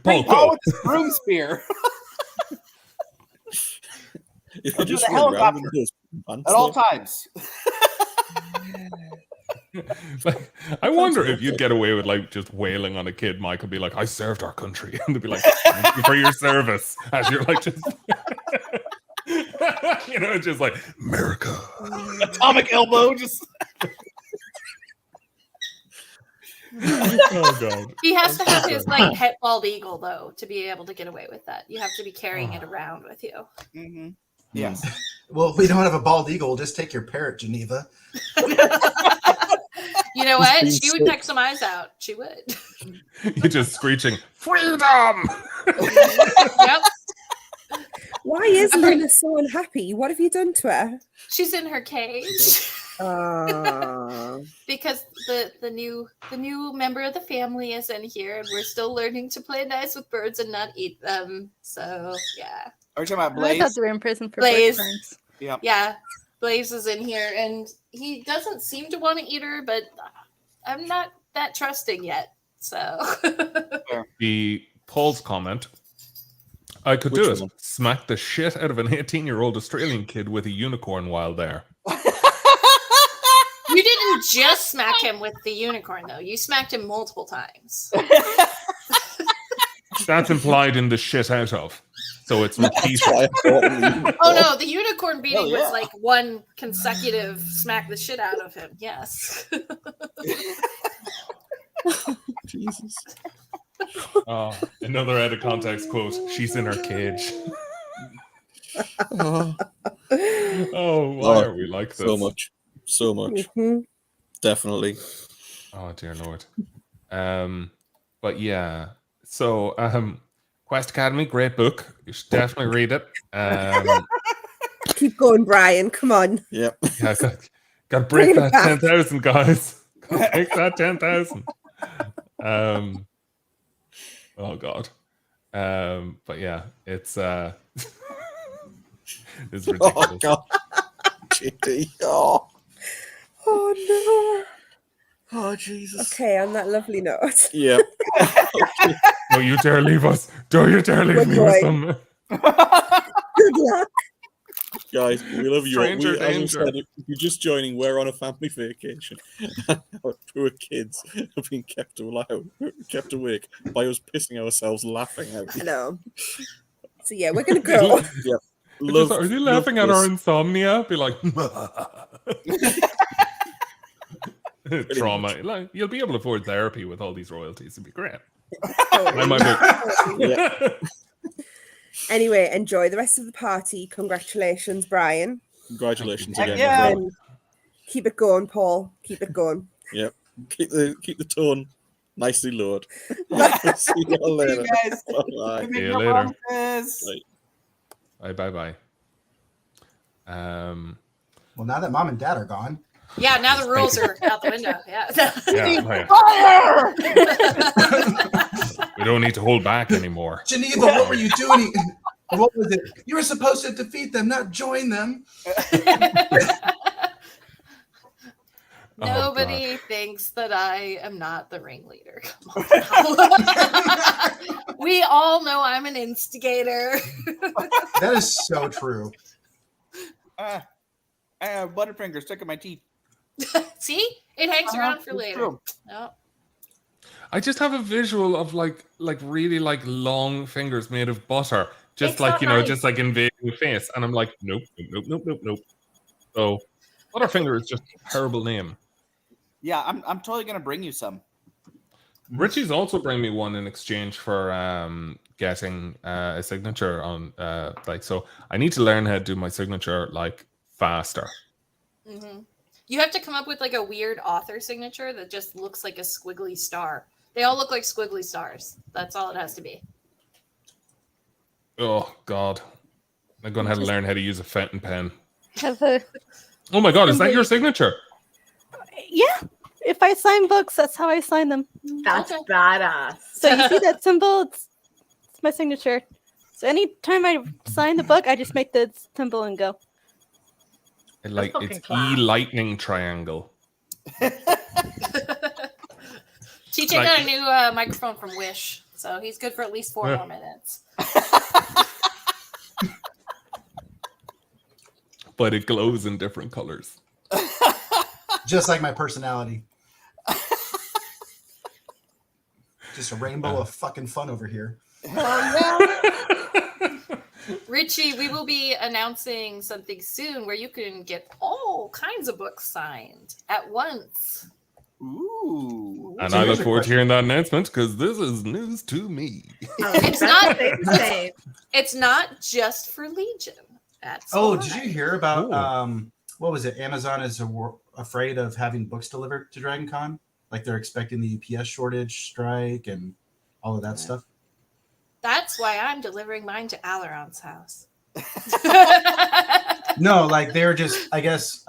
Bring Paul with his broom spear. If you just the helicopter at all times. Like, I wonder if you'd get away with like just wailing on a kid. Mike would be like, "I served our country," and they'd be like, "Thank you for your service." As you're like, just you know, just like America, atomic elbow, just. Oh god. He has to have his like pet bald eagle though to be able to get away with that. You have to be carrying it around with you. Mm-hmm. Yes. Well, if we don't have a bald eagle, we'll just take your parrot, Geneva. You know what? She would peck some eyes out. She would. You're just screeching, "Freedom!" Yep. Why is Luna so unhappy? What have you done to her? She's in her cage. Because the new member of the family is in here, and we're still learning to play nice with birds and not eat them. So yeah. Are you talking about Blaze? I thought they were in prison for Blaze. birds. Yeah. Blaze is in here, and he doesn't seem to want to eat her, but I'm not that trusting yet. So The Paul's comment. I could do it. Smack the shit out of an 18-year-old Australian kid with a unicorn while there. You didn't just smack him with the unicorn, though. You smacked him multiple times. That's implied in the shit out of. So it's repeated. Oh no, the unicorn beating was like one consecutive smack the shit out of him. Yes. Jesus. Another out of context quote. She's in her cage. Why are we like this? So much. Mm-hmm. Definitely. Oh dear Lord. But yeah. So Quest Academy, great book. You should definitely read it. Keep going, Brian. Come on. Yep. Yeah, got to break that 10,000, guys. Gotta break that 10,000. Oh God. But yeah, it's it's ridiculous. Oh God. GD. Oh no. Oh Jesus. Okay, on that lovely note. Yeah. Don't you dare leave us. Don't you dare leave me with them. Good luck. Guys, we love you. Stranger As I danger. said, if you're just joining, we're on a family vacation. Our poor kids have been kept awake by us pissing ourselves laughing out. I know. So yeah, we're gonna go. Yeah. Are you laughing at our insomnia? Be like, trauma. Like, you'll be able to afford therapy with all these royalties. It'd be great. I might be. Anyway, enjoy the rest of the party. Congratulations, Brian. Congratulations again. Yeah. And keep it going, Paul. Keep it going. Yep. Keep the tone nicely lowered. See you all later. See you guys. Bye. See you later. Bye. Bye. Well, now that mom and dad are gone. Yeah, now the rules are out the window. Yeah. Fire! We don't need to hold back anymore. Geneva, what were you doing? What was it? You were supposed to defeat them, not join them. Nobody thinks that I am not the ringleader. We all know I'm an instigator. That is so true. I have Butterfinger stuck in my teeth. See? It hangs around for later. No. I just have a visual of like really like long fingers made of butter, just It's like not you know, nice. just like invading the face, and I'm like, nope. So Butterfinger is just a terrible name. Yeah, I'm totally gonna bring you some. Richie's also bring me one in exchange for getting a signature on so I need to learn how to do my signature like faster. Mm-hmm. You have to come up with like a weird author signature that just looks like a squiggly star. They all look like squiggly stars. That's all it has to be. Oh God, I'm gonna have to learn how to use a fountain pen. Oh my God, is that your signature? Yeah. If I sign books, that's how I sign them. That's badass. So you see that symbol? It's my signature. So anytime I sign the book, I just make the symbol and go. It's E-lightning triangle. TJ got a new microphone from Wish, so he's good for at least 4 more minutes. But it glows in different colors. Just like my personality. Just a rainbow of fucking fun over here. Richie, we will be announcing something soon where you can get all kinds of books signed at once. Ooh. And I look forward to hearing that announcement because this is news to me. It's not just for Legion. That's did you hear about what was it? Amazon is afraid of having books delivered to Dragon Con. Like they're expecting the UPS shortage strike and all of that stuff. That's why I'm delivering mine to Alaron's house. No, like they're just, I guess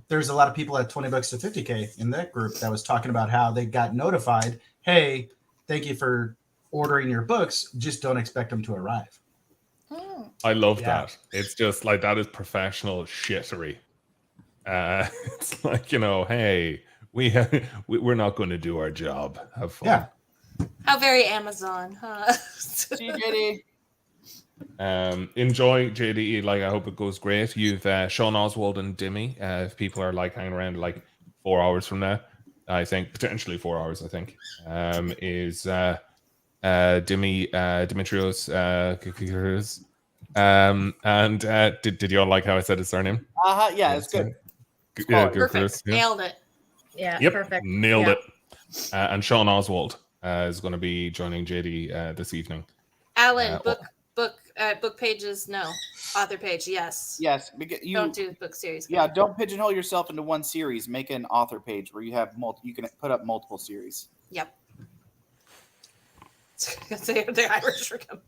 there's a lot of people at $20 to $50K in that group that was talking about how they got notified, hey, thank you for ordering your books, just don't expect them to arrive. I love that. It's just like that is professional shittery. It's like, hey, we're not going to do our job. Have fun. Yeah. How very Amazon, huh? JD. Enjoy JDE. Like I hope it goes great. You've Sean Oswald and Dimmy. If people are like hanging around like 4 hours from now, I think potentially 4 hours. I think is Dimmy Dimitrios. And did you all like how I said his surname? Yeah, it's good. Yeah, perfect. Yeah. Nailed it. Yeah, yep, perfect. Nailed it. And Sean Oswald is going to be joining JD this evening. Alan, book pages, no. Author page, yes. Yes, you don't do book series. Yeah, don't pigeonhole yourself into one series. Make an author page where you have you can put up multiple series. Yep. The Irish are coming.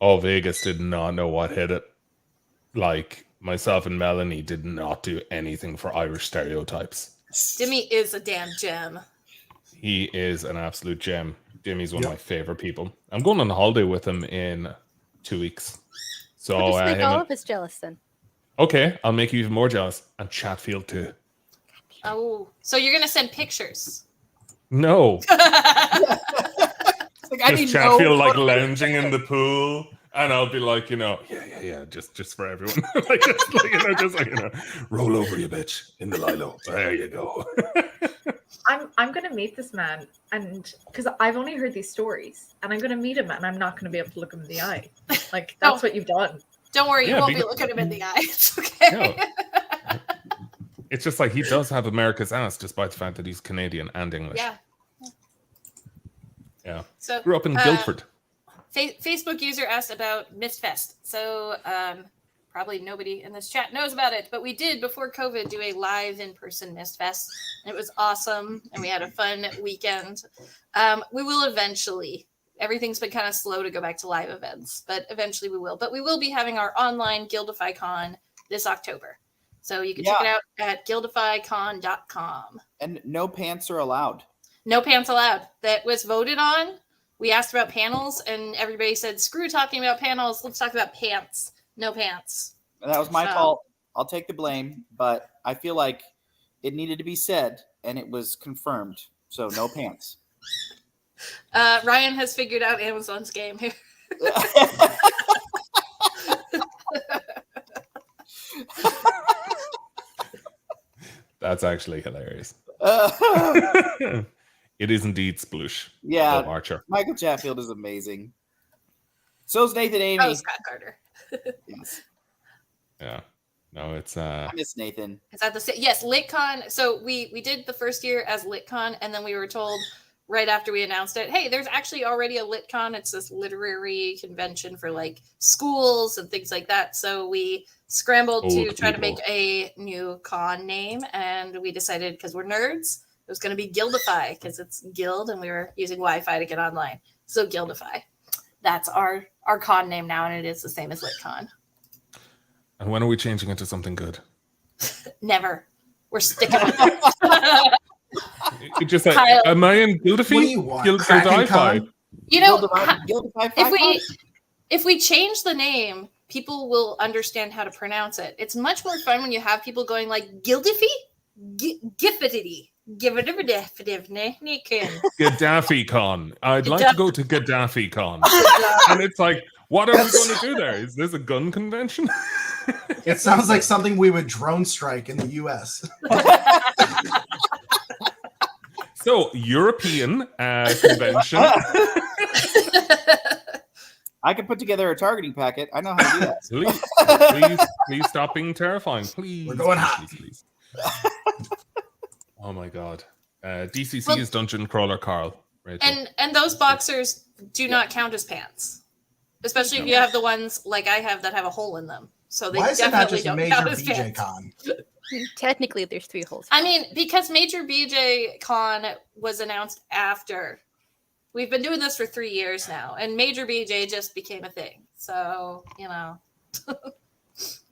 Oh, Vegas did not know what hit it. Like myself and Melanie did not do anything for Irish stereotypes. Dimmy is a damn gem. He is an absolute gem. Dimmy's one of my favorite people. I'm going on holiday with him in 2 weeks. So we'll just make all of us jealous then. Okay, I'll make you even more jealous. And Chatfield too. Oh, so you're gonna send pictures? No. Like, just Chatfield like lounging in the pool. And I'll be like, yeah, just for everyone. Roll over, you bitch, in the lilo. There you go. I'm gonna meet this man, and because I've only heard these stories, and I'm gonna meet him, and I'm not gonna be able to look him in the eye. Like that's what you've done. Don't worry, you won't be looking him in the eye. It's okay. No. It's just like he does have America's ass, despite the fact that he's Canadian and English. Yeah. So grew up in Guildford. Facebook user asked about Mistfest. So probably nobody in this chat knows about it, but we did before COVID do a live in-person Mistfest. It was awesome, and we had a fun weekend. We will eventually. Everything's been kind of slow to go back to live events, but eventually we will. But we will be having our online GuildifyCon this October. So you can check it out at guildifycon.com. And no pants are allowed. No pants allowed. That was voted on. We asked about panels, and everybody said, screw talking about panels. Let's talk about pants. No pants. That was my fault. I'll take the blame, but I feel like it needed to be said, and it was confirmed. So no pants. Ryan has figured out Amazon's game here. That's actually hilarious. It is indeed sploosh. Yeah, Archer. Michael Chatfield is amazing. So is Nathan Amy. Oh, Scott Carter. Yes. Yeah. No, it's I miss Nathan. Is that the yes, LitCon? So we did the first year as LitCon, and then we were told right after we announced it, hey, there's actually already a LitCon. It's this literary convention for like schools and things like that. So we scrambled to try to make a new con name, and we decided, because we're nerds, it was going to be Guildify, because it's Guild, and we were using Wi-Fi to get online. So Guildify. That's our con name now, and it is the same as LitCon. And when are we changing it to something good? Never. We're sticking with it. Just like, am I in Guildify? What do you want? Guildify? You know, if we change the name, people will understand how to pronounce it. It's much more fun when you have people going like Guildify, Giffity, Gaddafi Con. I'd like to go to Gaddafi Con. And it's like, what are we going to do there? Is this a gun convention? It sounds like something we would drone strike in the US. So, European convention. I can put together a targeting packet. I know how to do that. Please stop being terrifying. Please. We're going hot. Please. Oh my God. DCC is Dungeon Crawler Carl. Rachel. And those boxers do not count as pants. Especially if you have the ones like I have that have a hole in them. So they Why is it not just don't Major count as BJ pants. Con? Technically, there's 3 holes. I mean, because Major BJ Con was announced after. We've been doing this for 3 years now, and Major BJ just became a thing. So, you know.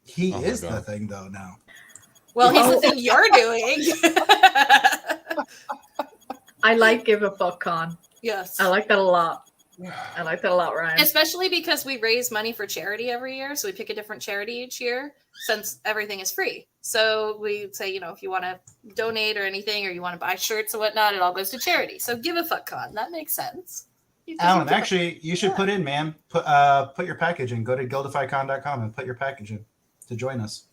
He is the thing, though, now. Well, he's the thing you're doing. I like Give a Fuck Con. Yes. I like that a lot. I like that a lot, Ryan. Especially because we raise money for charity every year. So we pick a different charity each year since everything is free. So we say, you know, if you want to donate or anything, or you want to buy shirts and whatnot, it all goes to charity. So Give a Fuck Con. That makes sense. Alan, actually, you should put in, man. Put your package in. Go to guildifycon.com and put your package in to join us.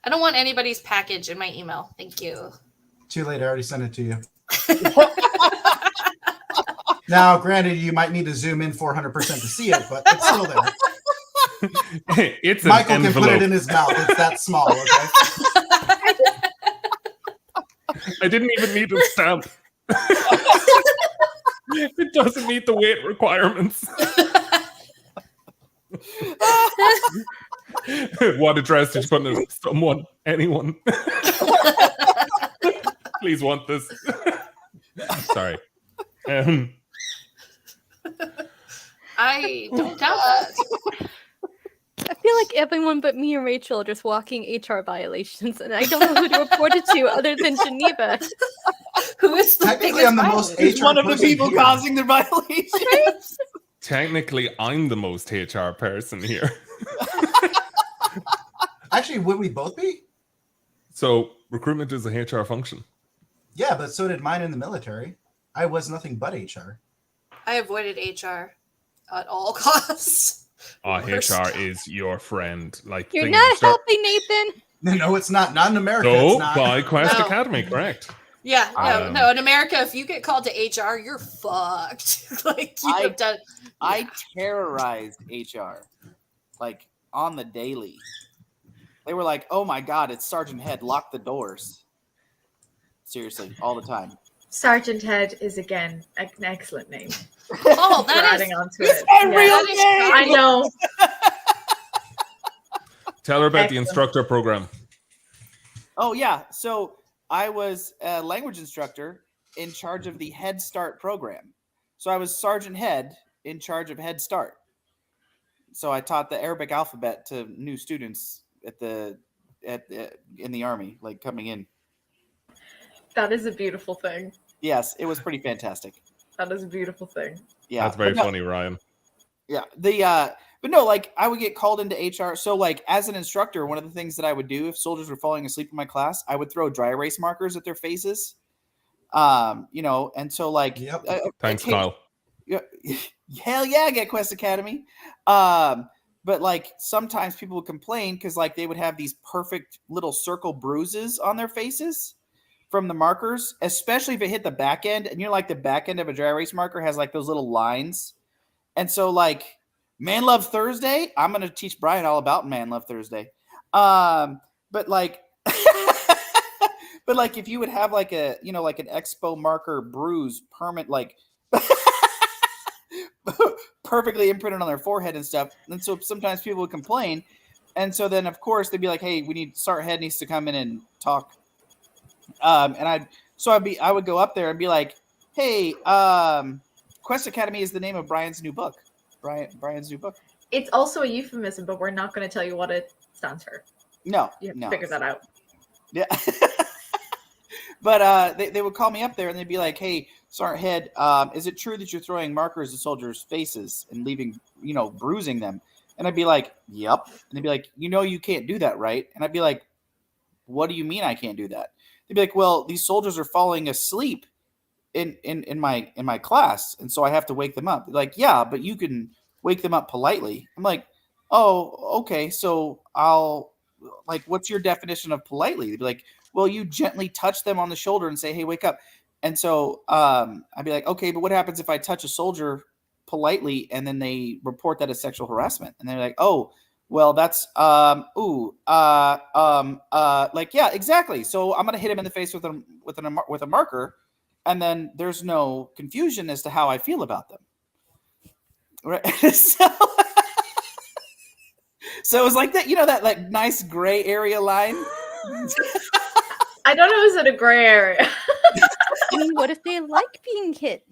I don't want anybody's package in my email. Thank you. Too late. I already sent it to you. Now, granted, you might need to zoom in 400% to see it, but it's still there. It's Michael an can envelope. put it in his mouth. It's that small, okay? I didn't even need a stamp. It doesn't meet the weight requirements. What address did you put in? Someone, anyone. Please want this. Sorry. I don't doubt that. I feel like everyone but me and Rachel are just walking HR violations, and I don't know who to report it to other than Geneva. Who is the Technically, I'm the most HR one of the person people here. causing the violations. Technically, I'm the most HR person here. Actually, would we both be? So, recruitment is a HR function. Yeah, but so did mine in the military. I was nothing but HR. I avoided HR at all costs. HR is your friend. Like You're things not start- helping, Nathan. No, it's not. Not in America. Go It's not. by Quest No. Academy, correct? Yeah, no. In America, if you get called to HR, you're fucked. Like you've done. I terrorized HR, like on the daily. They were like, "Oh my God, it's Sergeant Head. Lock the doors." Seriously, all the time. Sergeant Head is again an excellent name. Oh, For that is. adding on to it. my real that is name! I know. Tell her about the Excellent. instructor program. Oh yeah, so I was a language instructor in charge of the Head Start program. So I was Sergeant Head in charge of Head Start. So I taught the Arabic alphabet to new students in the Army, like coming in. That is a beautiful thing. Yes, it was pretty fantastic. That is a beautiful thing. Yeah, That's very but no- funny, Ryan. Yeah, but no, like I would get called into HR. So like as an instructor, one of the things that I would do if soldiers were falling asleep in my class, I would throw dry erase markers at their faces. And so like, Yep. Thanks, Kyle. Yeah, hell yeah, get Quest Academy. But like sometimes people would complain because like they would have these perfect little circle bruises on their faces from the markers, especially if it hit the back end. And you're like the back end of a dry erase marker has like those little lines. And so like Man Love Thursday, I'm going to teach Brian all about Man Love Thursday. But like, but like, if you would have like a, you know, like an expo marker bruise permanent, like perfectly imprinted on their forehead and stuff. And so sometimes people would complain. And so then, of course, they'd be like, "Hey, Sergeant Head needs to come in and talk." And I would go up there and be like, "Hey, Quest Academy is the name of Brian's new book. Brian's new book. It's also a euphemism, but we're not going to tell you what it stands for. No, you have to figure that out. Yeah." But they would call me up there and they'd be like, "Hey, Sergeant Head, is it true that you're throwing markers at soldiers' faces and leaving, you know, bruising them?" And I'd be like, "Yep." And they'd be like, "You know, you can't do that, right?" And I'd be like, "What do you mean I can't do that?" They'd be like, "Well, these soldiers are falling asleep in my class, and so I have to wake them up." They're like, "Yeah, but you can wake them up politely." I'm like, "Oh, okay. So I'll, like, what's your definition of politely?" They'd be like, "Well, you gently touch them on the shoulder and say, 'Hey, wake up.'" And so I'd be like, "Okay, but what happens if I touch a soldier politely and then they report that as sexual harassment?" And they're like, "Oh, well, that's like, yeah, exactly. So I'm gonna hit him in the face with a marker, and then there's no confusion as to how I feel about them." Right? So it was like that, you know, that like nice gray area line. I don't know, is it a gray area? I mean, what if they like being hit?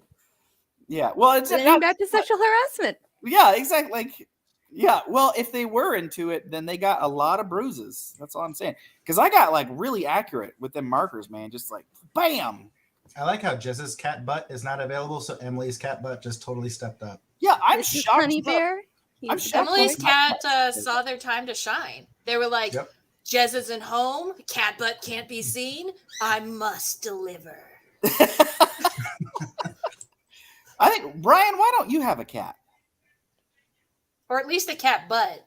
Yeah, well, it's then back to sexual harassment. Yeah, exactly. Like, yeah, well, if they were into it, then they got a lot of bruises. That's all I'm saying. Because I got like really accurate with them markers, man. Just like bam. I like how Jess's cat butt is not available, so Emily's cat butt just totally stepped up. Yeah, I'm This is shocked. Honey Bear. I'm shocked. Emily's cat saw their time to shine. They were like, Yep. Jez isn't home. Cat butt can't be seen. I must deliver. I think, Brian, why don't you have a cat? Or at least a cat butt.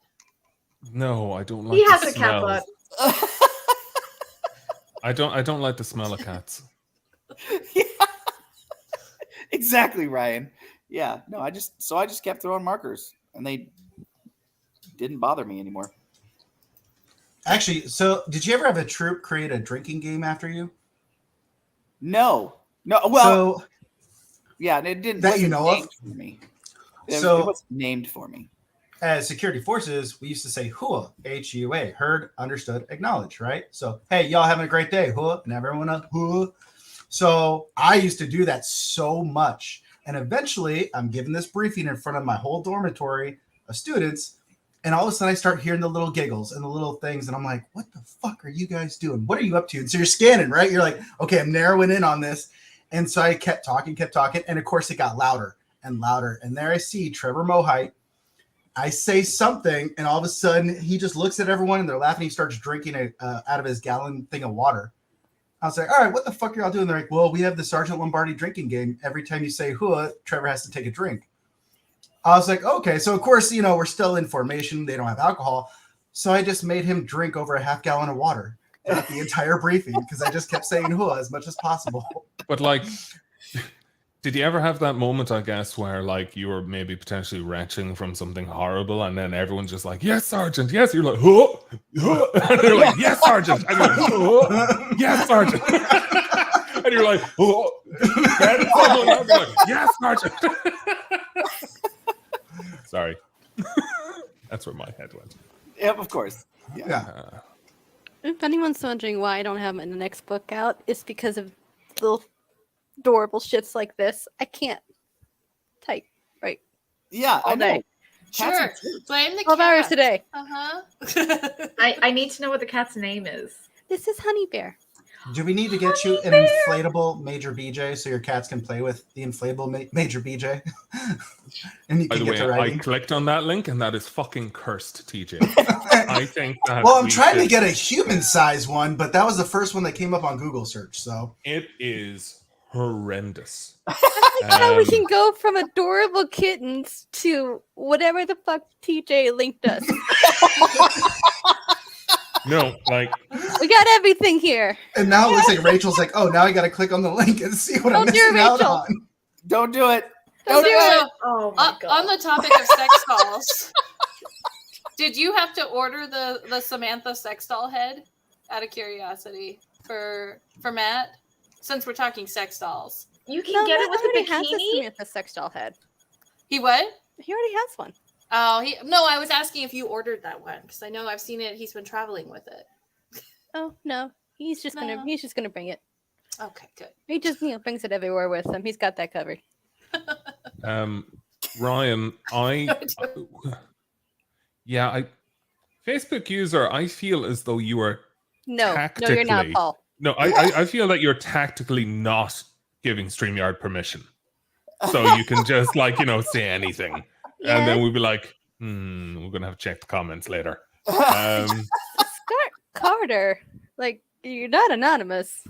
No, I don't like. He has the a cat smell. butt. I don't like the smell of cats. Yeah. Exactly, Ryan. Yeah, no, I just kept throwing markers, and they didn't bother me anymore. Actually, so did you ever have a troop create a drinking game after you? No. Well, So yeah, it didn't. that you know of? named for me. So- it wasn't named for me. as security forces, we used to say HUA, H-U-A, heard, understood, acknowledged, right? So, hey, y'all having a great day, HUA, and everyone else, HUA. So I used to do that so much. And eventually I'm giving this briefing in front of my whole dormitory of students. And all of a sudden I start hearing the little giggles and the little things. And I'm like, what the fuck are you guys doing? What are you up to? And so you're scanning, right? You're like, okay, I'm narrowing in on this. And so I kept talking. And of course it got louder and louder. And there I see Trevor Mohite. I say something, and all of a sudden he just looks at everyone and they're laughing. He starts drinking out of his gallon thing of water. I was like, all right, what the fuck are y'all doing? They're like, well, we have the Sergeant Lombardi drinking game. Every time you say hua, Trevor has to take a drink. I was like, okay. So, of course, you know, we're still in formation. They don't have alcohol. So I just made him drink over a half gallon of water throughout the entire briefing because I just kept saying hua as much as possible. But, like, did you ever have that moment, I guess, where, like, you were maybe potentially retching from something horrible and then everyone's just like, yes, Sergeant, yes. You're like, huh? Huh? And they're like, yes, Sergeant. And you're like, huh? Yes, Sergeant. And you're like, oh. And like, yes, Sergeant. Sorry. That's where my head went. Yep, of course. Yeah. If anyone's wondering why I don't have my next book out, it's because of little adorable shits like this. I can't type right. Yeah, I know. day. Sure. Blame the 12 cat. hours a day. Uh-huh. I need to know what the cat's name is. This is Honey Bear. Do we need to get you an inflatable Major BJ so your cats can play with the inflatable Major BJ? And you By can the get way, to I writing? clicked on that link and that is fucking cursed, TJ. I think that Well, I'm we trying to should- get a human size one, but that was the first one that came up on Google search. So It is horrendous. How we can go from adorable kittens to whatever the fuck TJ linked us. No, like, We got everything here. and now it looks like Rachel's like, oh, now I got to click on the link and see what I'm Don't do it, missing out Rachel. on. Don't do it. Don't do it. Oh my god. On the topic of sex calls, Did you have to order the Samantha sex doll head out of curiosity for Matt? Since we're talking sex dolls, you can get it with a has a bikini. Samantha sex doll head. He what? He already has one. Oh, no. I was asking if you ordered that one because I know I've seen it. He's been traveling with it. Oh no, he's just gonna bring it. Okay, good. He just brings it everywhere with him. He's got that covered. Ryan, Facebook user, I feel as though you are No, you're not, Paul. No, I feel that you're tactically not giving StreamYard permission. So you can just say anything. Yeah. And then we'd be like, we're gonna have to check the comments later. Carter, you're not anonymous.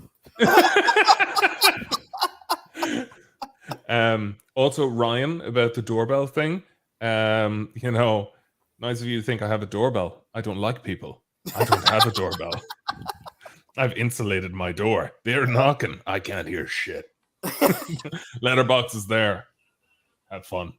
Also, Ryan, about the doorbell thing. Nice of you to think I have a doorbell. I don't like people. I don't have a doorbell. I've insulated my door. They're knocking. I can't hear shit. Letterbox is there. Have fun.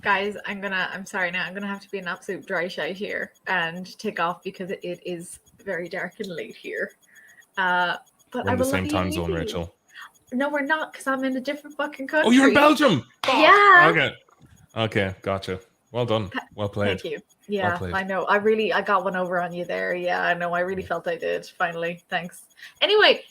Guys, I'm sorry now. I'm gonna have to be an absolute dry shite here and take off because it is very dark and late here. But We're in the same time zone, Rachel. No, we're not, because I'm in a different fucking country. Oh, you're in Belgium. Yeah. Okay, gotcha. Well done. Well played. Thank you. Yeah, I know. I got one over on you there. Yeah, I know. I really felt I did. Finally, thanks. Anyway,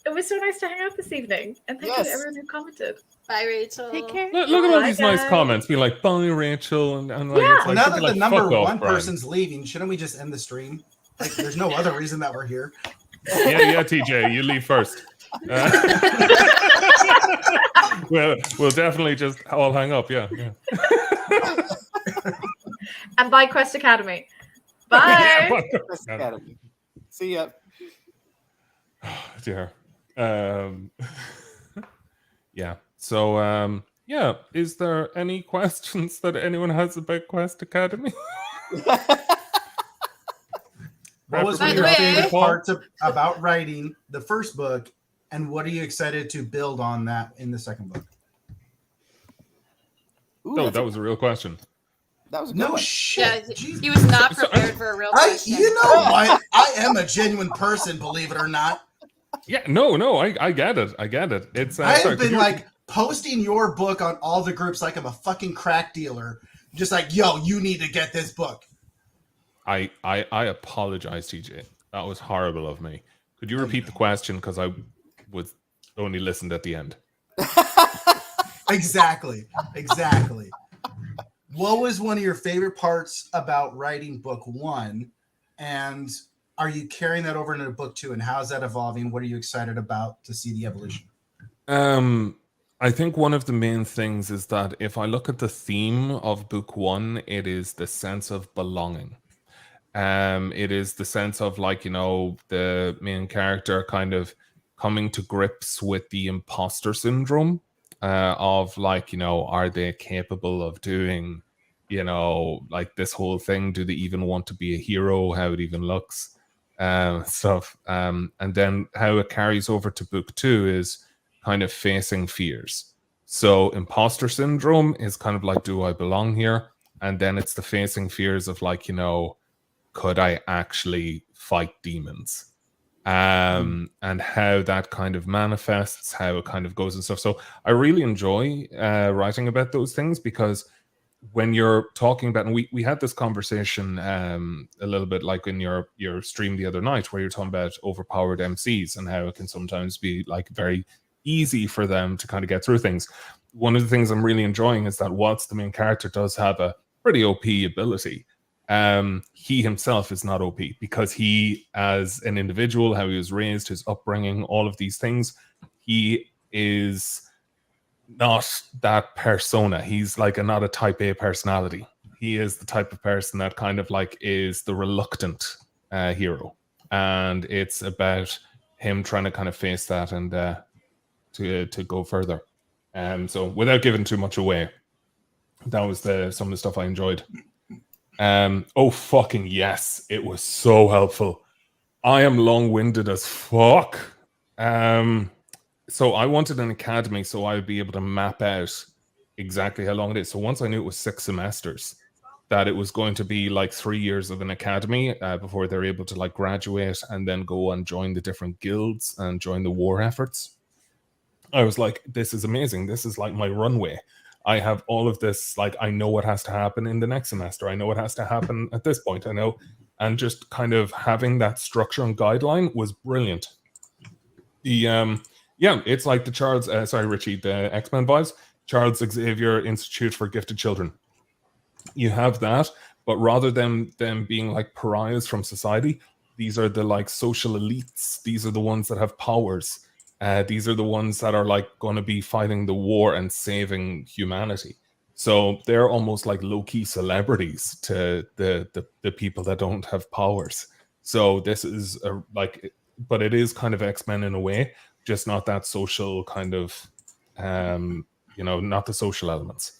it was so nice to hang out this evening, and thank you to everyone who commented. Bye, Rachel. Take care. Look at all these nice comments. Be like, bye, Rachel. And now that the number one person's leaving, shouldn't we just end the stream? There's no other reason that we're here. Yeah, TJ, you leave first. We'll definitely just all hang up. Yeah. And bye, Quest Academy. Bye. Yeah, Quest Academy. See ya. Dear. Yeah. So, is there any questions that anyone has about Quest Academy? What was one of your favorite parts about writing the first book, and what are you excited to build on that in the second book? Ooh, that was a real question. That was a no one. shit. Yeah, he was not prepared for a real question. I am a genuine person, believe it or not. Yeah, no, I get it. It's I've been posting your book on all the groups like I'm a fucking crack dealer. Just yo, you need to get this book. I apologize, TJ. That was horrible of me. Could you repeat the question? Because I was only listened at the end. Exactly. What was one of your favorite parts about writing book one? And are you carrying that over into book two? And how is that evolving? What are you excited about to see the evolution? I think one of the main things is that if I look at the theme of book one, it is the sense of belonging. It is the sense of the main character kind of coming to grips with the imposter syndrome of are they capable of doing this whole thing? Do they even want to be a hero? How it even looks, stuff. And then how it carries over to book two is kind of facing fears. So imposter syndrome is kind of do I belong here? And then it's the facing fears of could I actually fight demons? And how that kind of manifests, how it kind of goes and stuff. So I really enjoy writing about those things, because when you're talking about, and we had this conversation a little bit in your stream the other night, where you're talking about overpowered MCs and how it can sometimes be very easy for them to kind of get through things. One of the things I'm really enjoying is that whilst the main character does have a pretty OP ability, he himself is not OP, because he, as an individual, how he was raised, his upbringing, all of these things, he is not that persona. He's not a type A personality. He is the type of person that kind of is the reluctant hero, and it's about him trying to kind of face that and to go further. So without giving too much away, that was some of the stuff I enjoyed. Oh fucking yes, it was so helpful. I am long-winded as fuck. So I wanted an academy so I would be able to map out exactly how long it is. So once I knew it was 6 semesters, that it was going to be like 3 years of an academy before they're able to like graduate and then go and join the different guilds and join the war efforts. I was like, this is amazing. This is like my runway. I have all of this, like, I know what has to happen in the next semester. I know what has to happen at this point. I know. And just kind of having that structure and guideline was brilliant. The, yeah, it's like the Charles, sorry, Richie, the X-Men vibes, Charles Xavier Institute for Gifted Children. You have that, but rather than them being like pariahs from society, these are the like social elites. These are the ones that have powers. These are the ones that are like going to be fighting the war and saving humanity. So they're almost like low-key celebrities to the people that don't have powers. So this is like, but it is kind of X-Men in a way, just not that social kind of, you know, not the social elements.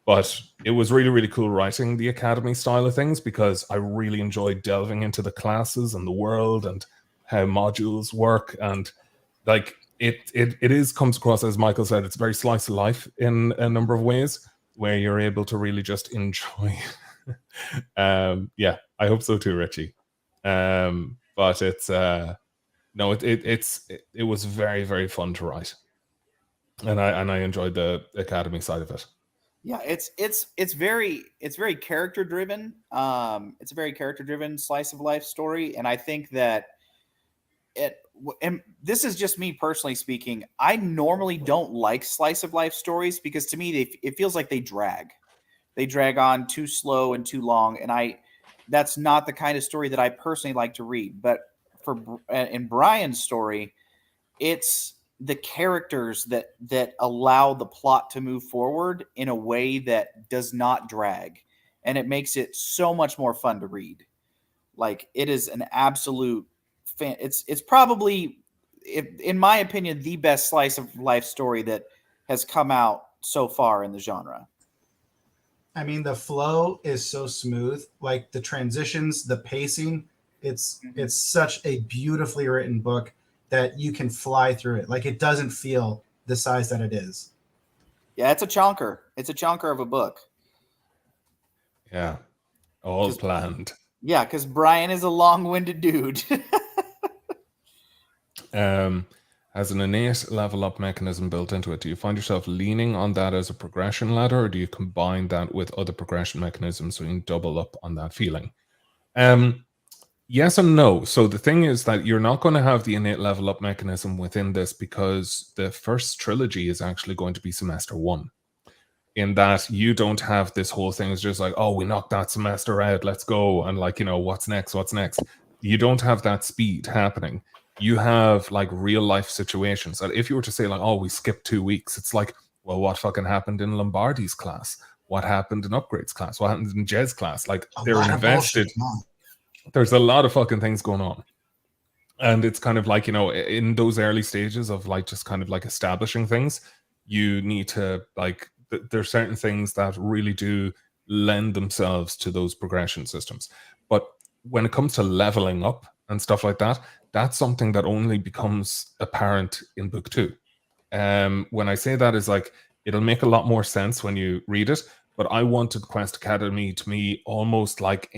But it was really, really cool writing the academy style of things because I really enjoyed delving into the classes and the world and how modules work. And like it comes across, as Michael said, it's very slice of life in a number of ways where you're able to really just enjoy. Yeah, I hope so too, Richie. But it's no, it was very, very fun to write, and I enjoyed the academy side of it. Yeah, it's very character driven. It's a very character driven slice of life story, and I think that and this is just me personally speaking. I normally don't like slice of life stories because to me it feels like they drag on too slow and too long, and that's not the kind of story that I personally like to read. But in Brian's story, it's the characters that allow the plot to move forward in a way that does not drag, and it makes it so much more fun to read. Like, it is an absolute it's probably, in my opinion, the best slice of life story that has come out so far in the genre. I mean, the flow is so smooth, like the transitions, the pacing. It's such a beautifully written book that you can fly through it. Like, it doesn't feel the size that it is. Yeah, it's a chonker. It's a chonker of a book. Yeah, all planned. Yeah, because Brian is a long-winded dude. Has an innate level up mechanism built into it. Do you find yourself leaning on that as a progression ladder, or do you combine that with other progression mechanisms so you can double up on that feeling? Yes and no. So the thing is that you're not going to have the innate level up mechanism within this because the first trilogy is actually going to be semester 1. In that you don't have this whole thing. It's just like, oh, we knocked that semester out, let's go. And like, you know, what's next? You don't have that speed happening. You have like real life situations that if you were to say like, oh, we skipped 2 weeks, it's like, well, what fucking happened in Lombardi's class? What happened in Upgrade's class? What happened in Jed's class? Like, they're invested. There's a lot of fucking things going on. And it's kind of like, you know, in those early stages of like just kind of like establishing things, you need to like, there's certain things that really do lend themselves to those progression systems. But when it comes to leveling up and stuff like that, that's something that only becomes apparent in book 2. When I say that, is like, it'll make a lot more sense when you read it. But I wanted Quest Academy to me almost like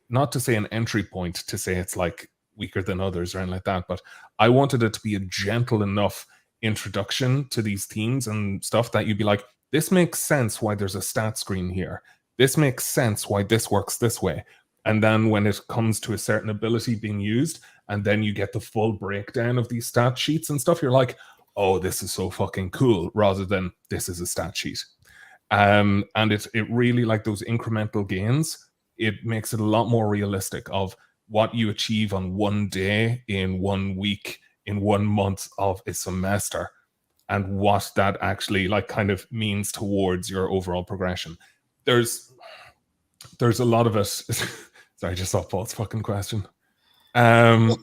not to say an entry point, to say it's like weaker than others or anything like that, but I wanted it to be a gentle enough introduction to these themes and stuff that you'd be like, this makes sense why there's a stat screen here. This makes sense why this works this way. And then when it comes to a certain ability being used, and then you get the full breakdown of these stat sheets and stuff, you're like, oh, this is so fucking cool, rather than this is a stat sheet. And it really, like, those incremental gains, it makes it a lot more realistic of what you achieve on one day, in 1 week, in 1 month of a semester, and what that actually like kind of means towards your overall progression. There's a lot of it. Sorry, I just saw Paul's fucking question. But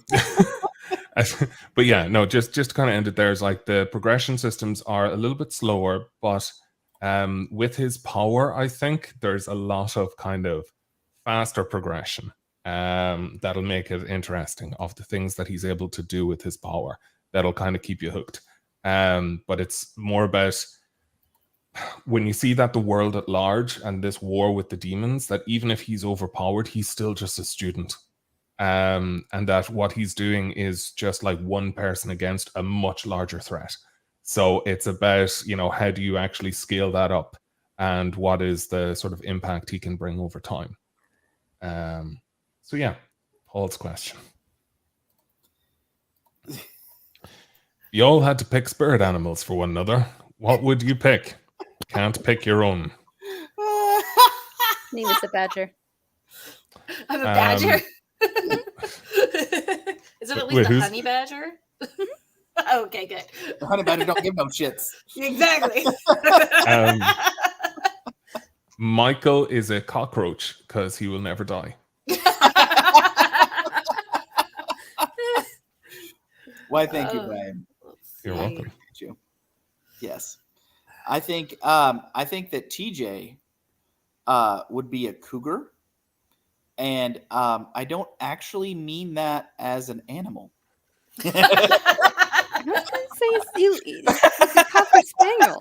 yeah, no, just to kind of end it there, is like the progression systems are a little bit slower, but with his power, I think there's a lot of kind of faster progression that'll make it interesting, of the things that he's able to do with his power that'll kind of keep you hooked. But it's more about when you see that the world at large and this war with the demons, that even if he's overpowered, he's still just a student. And that what he's doing is just like one person against a much larger threat. So it's about, how do you actually scale that up, and what is the sort of impact he can bring over time. So yeah, Paul's question. You all had to pick spirit animals for one another. What would you pick? Can't pick your own. Me was a badger. I'm a badger. Is it at least a honey badger? Okay, good. The honey badger don't give no shits. Exactly. Michael is a cockroach because he will never die. Why, thank you, Brian. You're welcome. Thank you. Yes. I think that TJ would be a cougar. And I don't actually mean that as an animal. I'm not trying to say it's a cocker spaniel.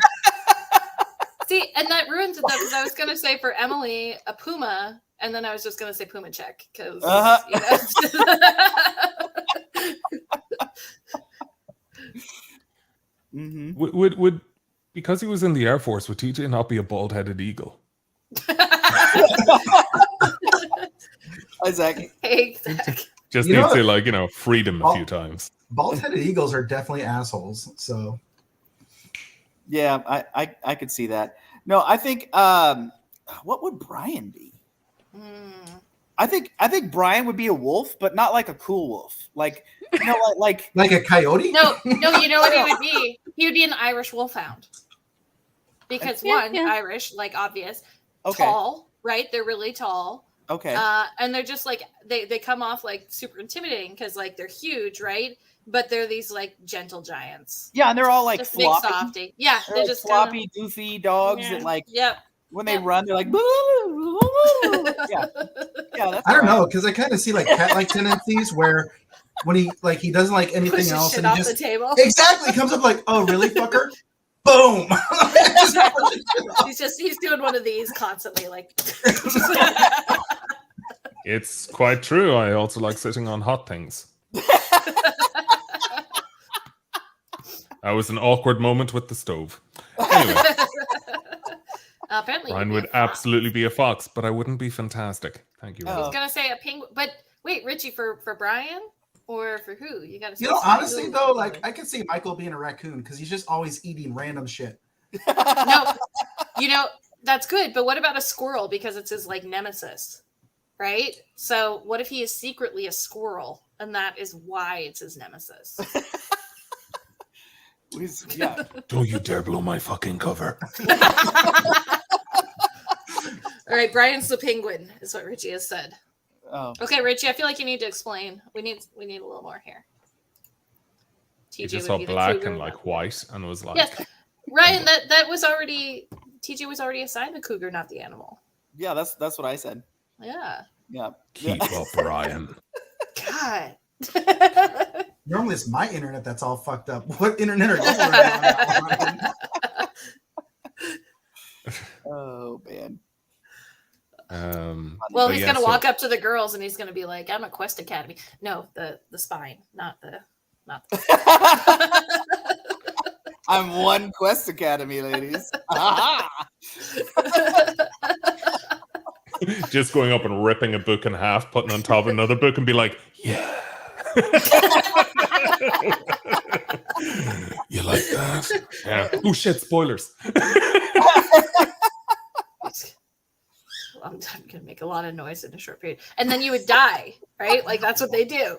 See, and that ruins it though, because I was going to say for Emily a puma, and then I was just going to say puma check because Would because he was in the Air Force, would TJ not be a bald-headed eagle? Exactly. Just needs to freedom a few times. Bald-headed eagles are definitely assholes. So yeah, I could see that. No, I think what would Brian be? I think Brian would be a wolf, but not like a cool wolf. Like like a coyote? No, you know what he would be? He would be an Irish wolfhound. Because Irish, like obvious, tall, right? They're really tall. Okay. And they're just like they come off like super intimidating because like they're huge, right? But they're these like gentle giants. Yeah, and they're all like just floppy. Big softy. Yeah, they're just floppy, goofy dogs that like when they run, they're like yeah. That's I don't know, because I kind of see like cat-like tendencies where when he doesn't like anything else and he just the table. Exactly comes up like, oh really, fucker? Boom. he's doing one of these constantly, like It's quite true. I also like sitting on hot things. That was an awkward moment with the stove. Anyway, apparently Brian would absolutely be a fox, but I wouldn't be fantastic. Thank you. I was gonna say a penguin, but wait, Richie, for Brian or for who? You gotta say. Honestly though, like I could see Michael being a raccoon because he's just always eating random shit. No, that's good, but what about a squirrel? Because it's his like nemesis, right? So what if he is secretly a squirrel, and that is why it's his nemesis? Yeah. Don't you dare blow my fucking cover. All right, Brian's the penguin, is what Richie has said. Oh. Okay, Richie, I feel like you need to explain. We need a little more here. He just saw black and like white, and was like, yes, Ryan. That was already TJ was already assigned the cougar, not the animal. Yeah, that's what I said. Yeah. Yeah. Keep up, Ryan. God. Normally it's my internet that's all fucked up. What internet are you on? Oh man. Well, he's gonna walk up to the girls and he's gonna be like, "I'm a Quest Academy." No, the spine, not the. I'm one Quest Academy, ladies. Just going up and ripping a book in half, putting on top of another book, and be like, "Yeah." You like that? Yeah. Oh shit! Spoilers. I'm gonna make a lot of noise in a short period, and then you would die, right? Like that's what they do.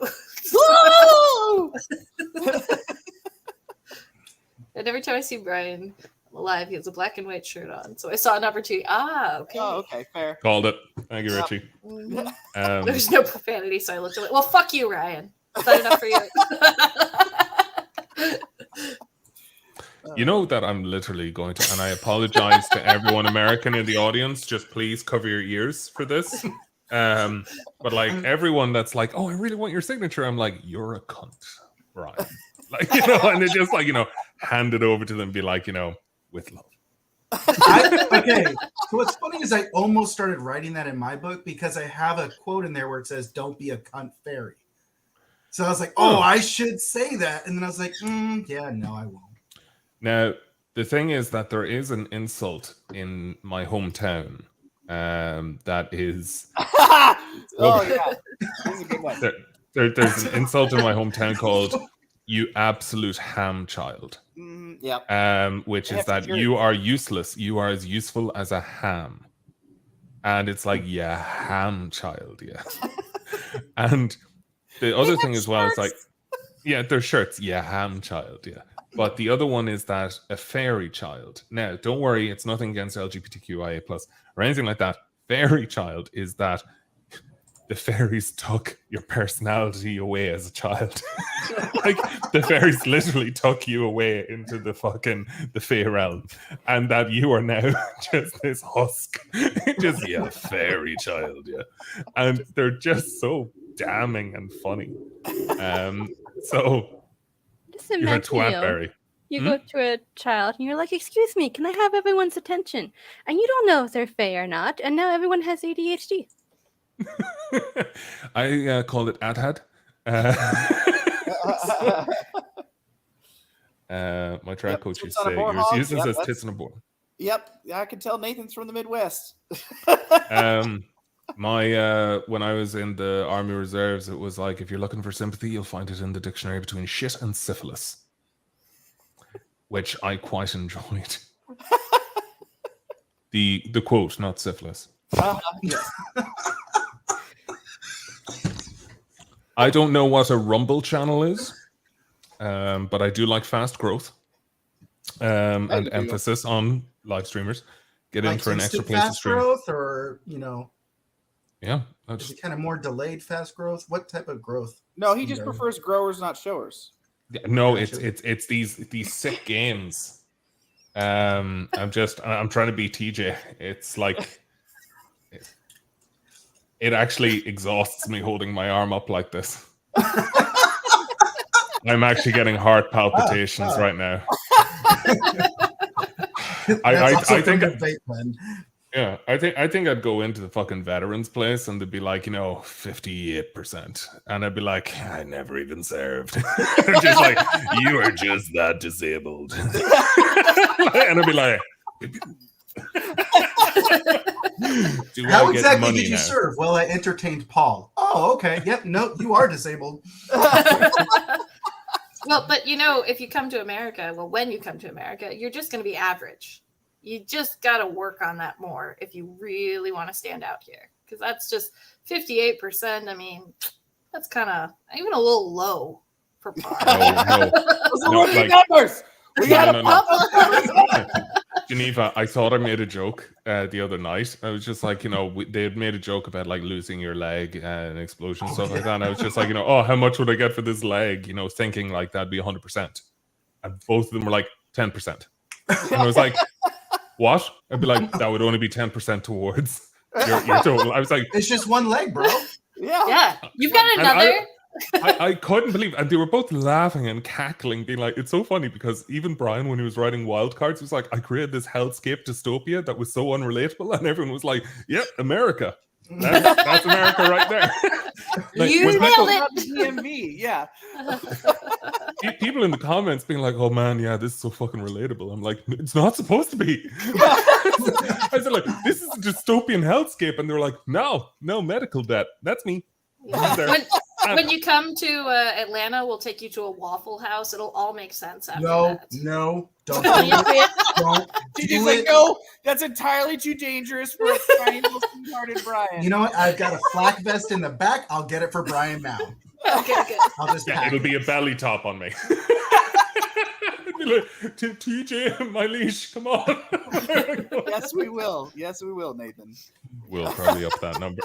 And every time I see Brian alive, he has a black and white shirt on. So I saw an opportunity. Okay. Oh, okay, fair. Called it. Thank you, Richie. Mm-hmm. There's no profanity, so I looked away. Well, fuck you, Ryan. Is that enough for you? You know that I'm literally going to, and I apologize to everyone American in the audience. Just please cover your ears for this. But like everyone that's like, "Oh, I really want your signature," I'm like, "You're a cunt, Brian." Like, and they just like, hand it over to them, and be like, with love. Okay, so what's funny is I almost started writing that in my book because I have a quote in there where it says, "Don't be a cunt fairy." So I was like, "Oh, I should say that," and then I was like, "Yeah, no, I won't." Now, the thing is that there is an insult in my hometown that is. Oh yeah, this is a good one. There's an insult in my hometown called "you absolute ham child." Which is that you are useless. You are as useful as a ham. And it's like, yeah, ham child, yeah. And the other thing as well is like, yeah, they're shirts, yeah, ham child, yeah. But the other one is that a fairy child. Now, don't worry, it's nothing against LGBTQIA+ or anything like that. Fairy child is that the fairies took your personality away as a child. Like the fairies literally took you away into the fey realm, and that you are now just this husk. Just fairy child, yeah. And they're just so damning and funny. So Just you're a imagine twat berry. You go to a child and you're like, "Excuse me, can I have everyone's attention?" And you don't know if they're fey or not, and now everyone has ADHD. I called it AdHad. My track coach used to say, "You're useless as tits on a board." Yep, I can tell Nathan's from the Midwest. When I was in the Army Reserves, it was like, if you're looking for sympathy, you'll find it in the dictionary between shit and syphilis, which I quite enjoyed. The quote, not syphilis. Yes. I don't know what a Rumble channel is, but I do like fast growth and emphasis on live streamers. Get in for an extra place to stream. Fast growth, or yeah, is it kind of more delayed fast growth? What type of growth? No, he just prefers growers, not showers. Yeah, no, it's these sick games. I'm trying to be TJ. It's like it actually exhausts me holding my arm up like this. I'm actually getting heart palpitations right now. I think yeah, I think I'd go into the fucking veterans place and they'd be like, 58%, and I'd be like, I never even served. They're just like, you are just that disabled, and I'd be like, how exactly did you serve? Well, I entertained Paul. Oh, okay. Yep. No, you are disabled. Well, but if you come to America, when you come to America, you're just going to be average. You just got to work on that more if you really want to stand out here. Because that's just 58%. I mean, that's kind of even a little low for Paul. No, numbers. We got Geneva, I thought I made a joke the other night. I was just like, they had made a joke about like losing your leg and explosion stuff like that. And I was just like, oh, how much would I get for this leg? Thinking like that'd be 100%. And both of them were like 10%. And I was like, what? I'd be like, that would only be 10% towards your total. I was like, it's just one leg, bro. Yeah. You've got another. I couldn't believe it. And they were both laughing and cackling, being like, it's so funny because even Brian, when he was writing Wildcards, was like, I created this hellscape dystopia that was so unrelatable, and everyone was like, yep, America. That's America right there. Like, you nailed it. DMV, yeah. People in the comments being like, oh man, yeah, this is so fucking relatable. I'm like, it's not supposed to be. I said, like, this is a dystopian hellscape. And they're like, no, medical debt. That's me. Yeah. When you come to Atlanta, we'll take you to a Waffle House. It'll all make sense after that. No, don't do it. Don't do it. No, that's entirely too dangerous for a tiny little sweethearted Brian. You know what? I've got a flak vest in the back. I'll get it for Brian now. Okay, good. I'll just it'll be a belly top on me. Like, TJ, my leash, come on. Yes, we will. Yes, we will, Nathan. We'll probably up that number.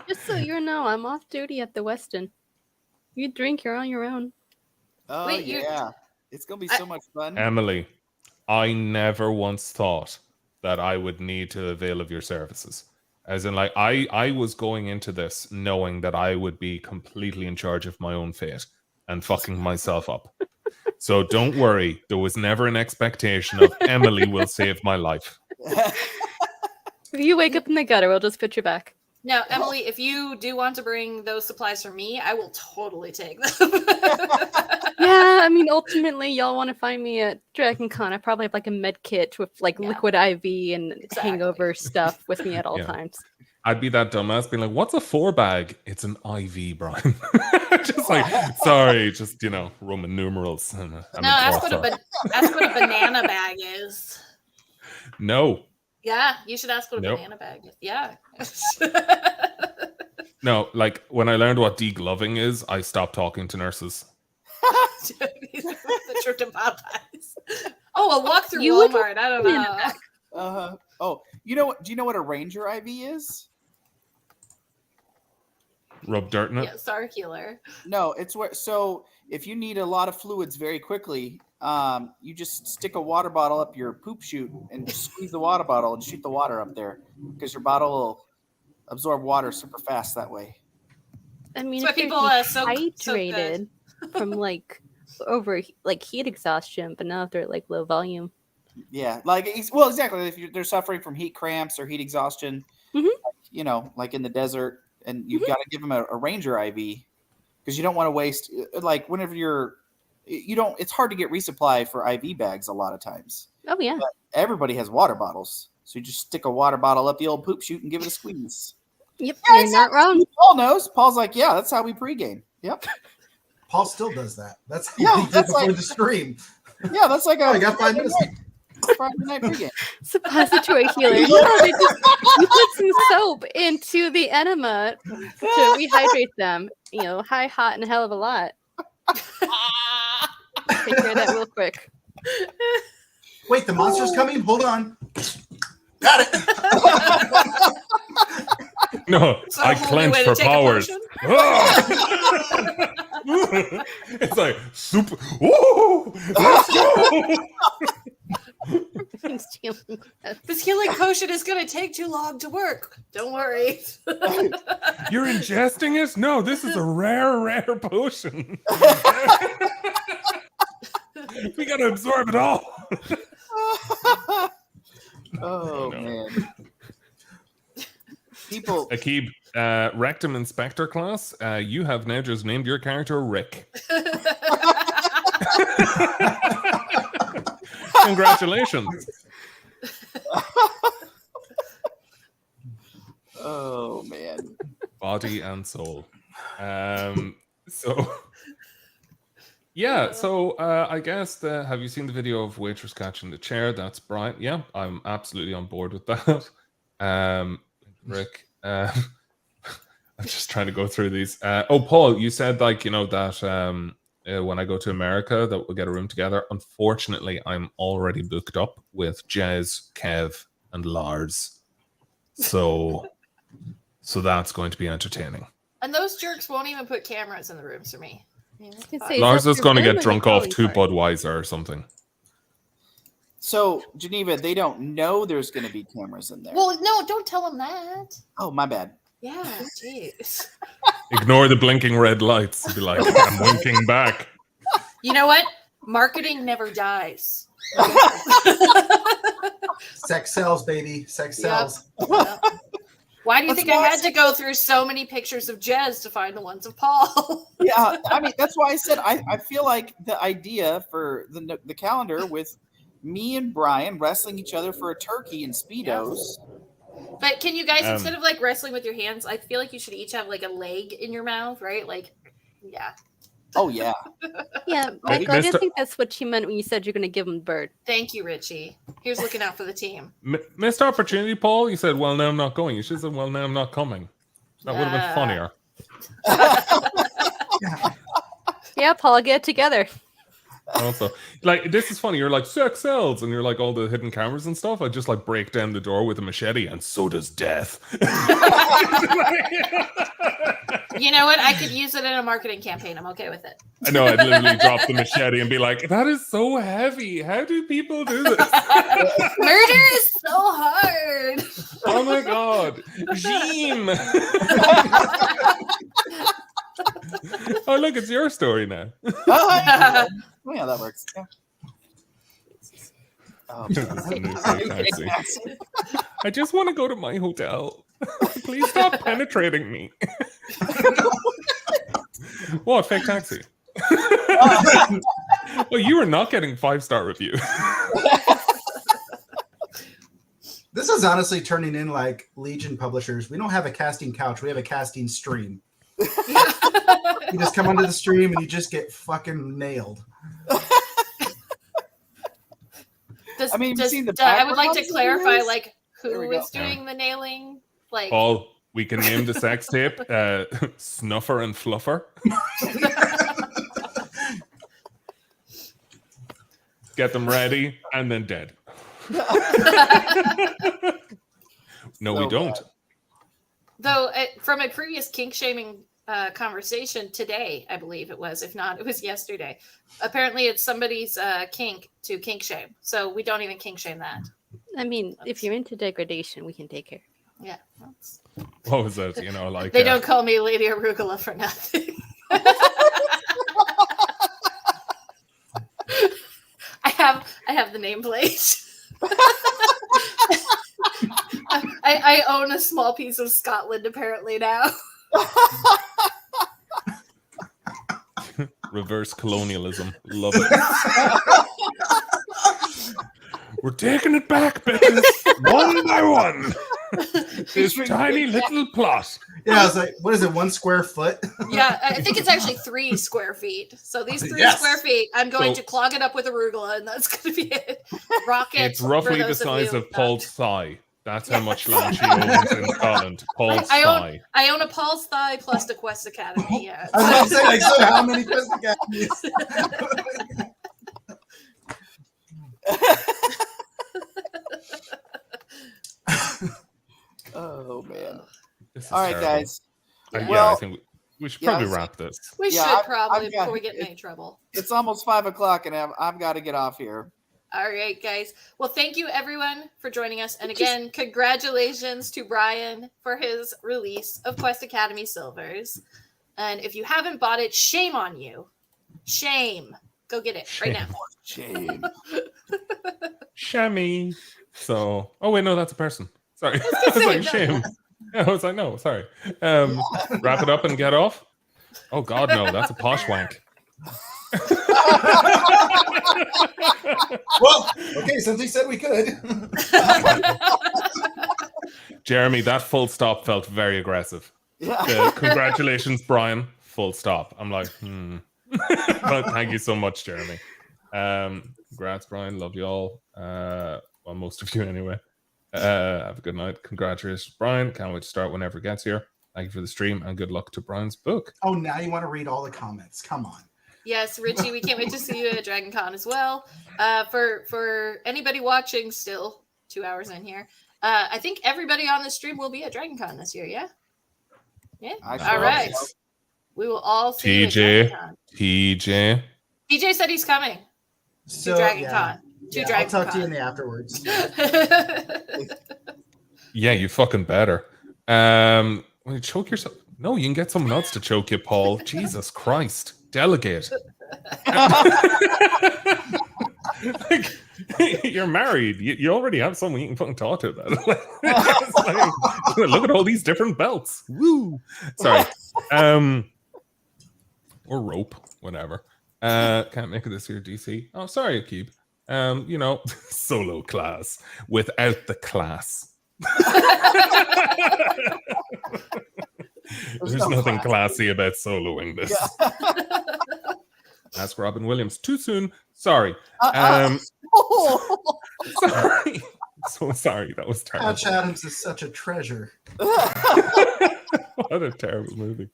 Just so you know, I'm off duty at the Westin. You drink, you're on your own. Oh, yeah. It's going to be so much fun. Emily, I never once thought that I would need to avail of your services. As in, like, I was going into this knowing that I would be completely in charge of my own fate and fucking myself up. So don't worry. There was never an expectation of Emily will save my life. If you wake up in the gutter, we'll just put you back. Now, Emily, if you do want to bring those supplies for me, I will totally take them. Yeah, I mean, ultimately, y'all want to find me at Dragon Con. I probably have like a med kit with like liquid IV and hangover stuff with me at all times. I'd be that dumbass being like, what's a 4-bag? It's an IV, Brian. Just like, sorry, just, Roman numerals. Ask what a banana bag is. No. Yeah, you should ask what a banana bag is. Yeah. No, like when I learned what degloving is, I stopped talking to nurses. The trip to Popeyes. Oh, a walk through Walmart. I don't know. Oh, you know what? Do you know what a Ranger IV is? Rub dirt in it? Yeah, Starkiller. No, it's where. So if you need a lot of fluids very quickly, you just stick a water bottle up your poop chute and just squeeze the water bottle and shoot the water up there because your bottle will absorb water super fast that way. I mean, so if people you're dehydrated from like over like heat exhaustion, but now if they're like low volume. Yeah, exactly. If they're suffering from heat cramps or heat exhaustion, like in the desert, and you've got to give them a Ranger IV because you don't want to waste. Like whenever it's hard to get resupply for IV bags a lot of times. Oh yeah, but everybody has water bottles, so you just stick a water bottle up the old poop chute and give it a squeeze. Yep, yeah, you're not wrong. Paul knows. Paul's like, yeah, that's how we pregame. Yep. Paul still does that. That's what he did before the stream. Yeah, that's like I got 5 minutes. Friday night pregame. Suppository healer. You put some soap into the enema to rehydrate them. High, hot, and a hell of a lot. Take care of that real quick. Wait, the monster's coming? Hold on. Got it. No, so I clench for powers. It's like super. Woo! Let's go! This healing potion is going to take too long to work. Don't worry. You're ingesting it? No, this is a rare potion. We got to absorb it all. Oh, man. People. Akib, Rectum Inspector class, you have now just named your character Rick. Congratulations. Oh, man. Body and soul. So I guess have you seen the video of waitress catching the chair? That's Brian. Yeah, I'm absolutely on board with that. Rick, I'm just trying to go through these. Paul, you said that when I go to America that we'll get a room together. Unfortunately, I'm already booked up with Jez, Kev, and Lars. So that's going to be entertaining. And those jerks won't even put cameras in the rooms for me. Lars is going to get drunk off 2 Budweiser or something. So, Geneva, they don't know there's going to be cameras in there. Well, no, don't tell them that. Oh, my bad. Yeah, jeez. Ignore the blinking red lights. Be like, I'm winking back. You know what? Marketing never dies. Sex sells, baby. Sex sells. Yep. Why do you think I had to go through so many pictures of Jez to find the ones of Paul? Yeah, I mean, that's why I said I feel like the idea for the calendar with me and Brian wrestling each other for a turkey in Speedos. Yes. But can you guys, instead of like wrestling with your hands, I feel like you should each have like a leg in your mouth, right? Like, yeah. Oh, yeah. Yeah, Michael, I didn't think that's what you meant when you said you're going to give him the bird. Thank you, Richie. Here's looking out for the team. Missed opportunity, Paul. You said, well, now I'm not going. You should have said, well, now I'm not coming. That would have been funnier. Yeah, Paul, get it together. Also, like, this is funny. You're like, sex sells, and you're like, all the hidden cameras and stuff. I just like break down the door with a machete, and so does death. You know what? I could use it in a marketing campaign. I'm okay with it. I know. I'd literally drop the machete and be like, that is so heavy. How do people do this? Murder is so hard. Oh my god. Jean. Oh, look, it's your story now. Yeah, that works. Yeah. This is the new fake taxi. I just want to go to my hotel. Please stop penetrating me. What, fake taxi? Well, you are not getting 5-star review. This is honestly turning in like Legion publishers. We don't have a casting couch. We have a casting stream. You just come onto the stream and you just get fucking nailed. I mean, I would like to clarify, like, who is doing the nailing? Like, Paul, we can name the sex tape Snuffer and Fluffer. Get them ready and then dead. No, we don't. Though, from a previous kink shaming conversation today, I believe it was. If not, it was yesterday. Apparently, it's somebody's kink to kink shame. So we don't even kink shame that. I mean, if you're into degradation, we can take care of you. Yeah. What was that? You know, like they don't call me Lady Arugula for nothing. I have the nameplate. I own a small piece of Scotland apparently now. Reverse colonialism. Love it. We're taking it back, bitches. One by one. This tiny little plot. Yeah, I was like, what is it, 1 square foot? Yeah, I think it's actually 3 square feet. So these 3 square feet, I'm going to clog it up with arugula, and that's going to be it. Rocket. It's roughly the size of Paul's thigh. That's how much land she owns in Scotland. Paul's thigh. I own a Paul's thigh plus the Quest Academy. Yeah. I was about to say, like, so how many Quest Academies? Oh man! All right, terrible. Guys. Yeah, I think we should probably wrap this. We should probably before we get in any trouble. It's almost 5 o'clock, and I've got to get off here. All right, guys. Well, thank you everyone for joining us, and again, congratulations to Brian for his release of Quest Academy Silvers. And if you haven't bought it, shame on you. Shame. Go get it right now. Shame. Shammy. So, oh wait, no, that's a person. Sorry, I was like, shame. I was like, no, sorry. Wrap it up and get off. Oh God, no, that's a posh wank. Well, okay, since he said we could. Jeremy, that full stop felt very aggressive. Yeah. Congratulations, Brian. Full stop. I'm like, But thank you so much, Jeremy. Congrats, Brian. Love you all. Well, most of you anyway. Have a good night. Congratulations, Brian. Can't wait to start whenever it gets here. Thank you for the stream and good luck to Brian's book. Oh, now you want to read all the comments. Come on. Yes, Richie, we can't wait to see you at Dragon Con as well. For anybody watching still 2 hours in here, I think everybody on the stream will be at Dragon Con this year, yeah? Yeah? All right. We will all see you at Dragon Con. TJ said he's coming to Dragon Con. I'll talk to you in the afterwards. Yeah, you fucking better. When you choke yourself. No, you can get someone else to choke you, Paul. Jesus Christ. Delegate. Like, you're married. You already have someone you can fucking talk to. That. Like, look at all these different belts. Woo. Sorry. Or rope, whatever. Can't make it this year, DC. Oh, sorry, Keep. Solo class without the class. There's nothing classy about soloing this. Yeah. Ask Robin Williams. Too soon. Sorry. Sorry. So sorry. That was terrible. Patch Adams is such a treasure. What a terrible movie.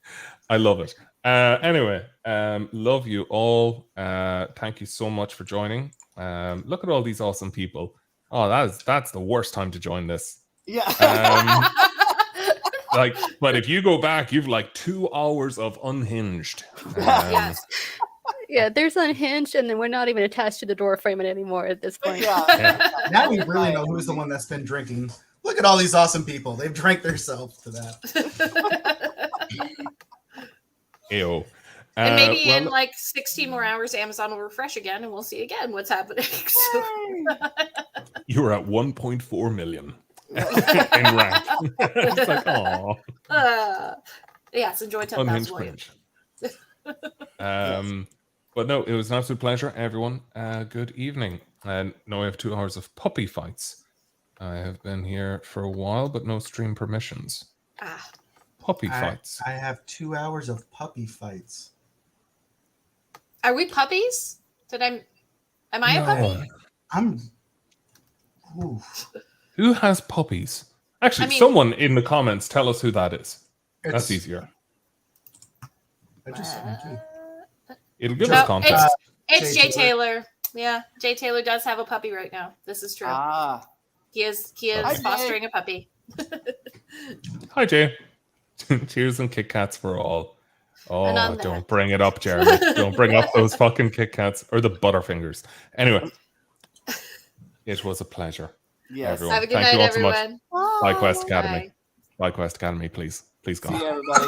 I love it. Anyway, love you all. Thank you so much for joining. Look at all these awesome people. Oh, that's the worst time to join this. Yeah. But if you go back, you've like 2 hours of Unhinged. Yeah, there's Unhinged, and then we're not even attached to the door frame anymore at this point. Yeah. Now we really know who's the one that's been drinking. Look at all these awesome people. They've drank themselves to that. Ayo. And maybe in like 16 more hours, Amazon will refresh again, and we'll see again what's happening. So... You were at 1.4 million in rank. It's like, aw. Yes, enjoy 10,000 Williams. But no, it was an absolute pleasure, everyone. Good evening. And now we have 2 hours of puppy fights. I have been here for a while, but no stream permissions. Puppy fights. I have 2 hours of puppy fights. Are we puppies? Am I a puppy? Who has puppies? Actually, someone in the comments tell us who that is. That's easier. It'll give us context. It's Jay Taylor. Yeah, Jay Taylor does have a puppy right now. This is true. He is fostering a puppy. Hi, Jay. Cheers and Kit Kats for all. Oh, don't bring it up, Jeremy. Don't bring up those fucking Kit Kats or the Butterfingers. Anyway, it was a pleasure. Yes. Everyone. Have a good Thank night, you all everyone. so much. Bye, Quest Academy. Bye, Quest Academy, please. Please, God. See you, everybody.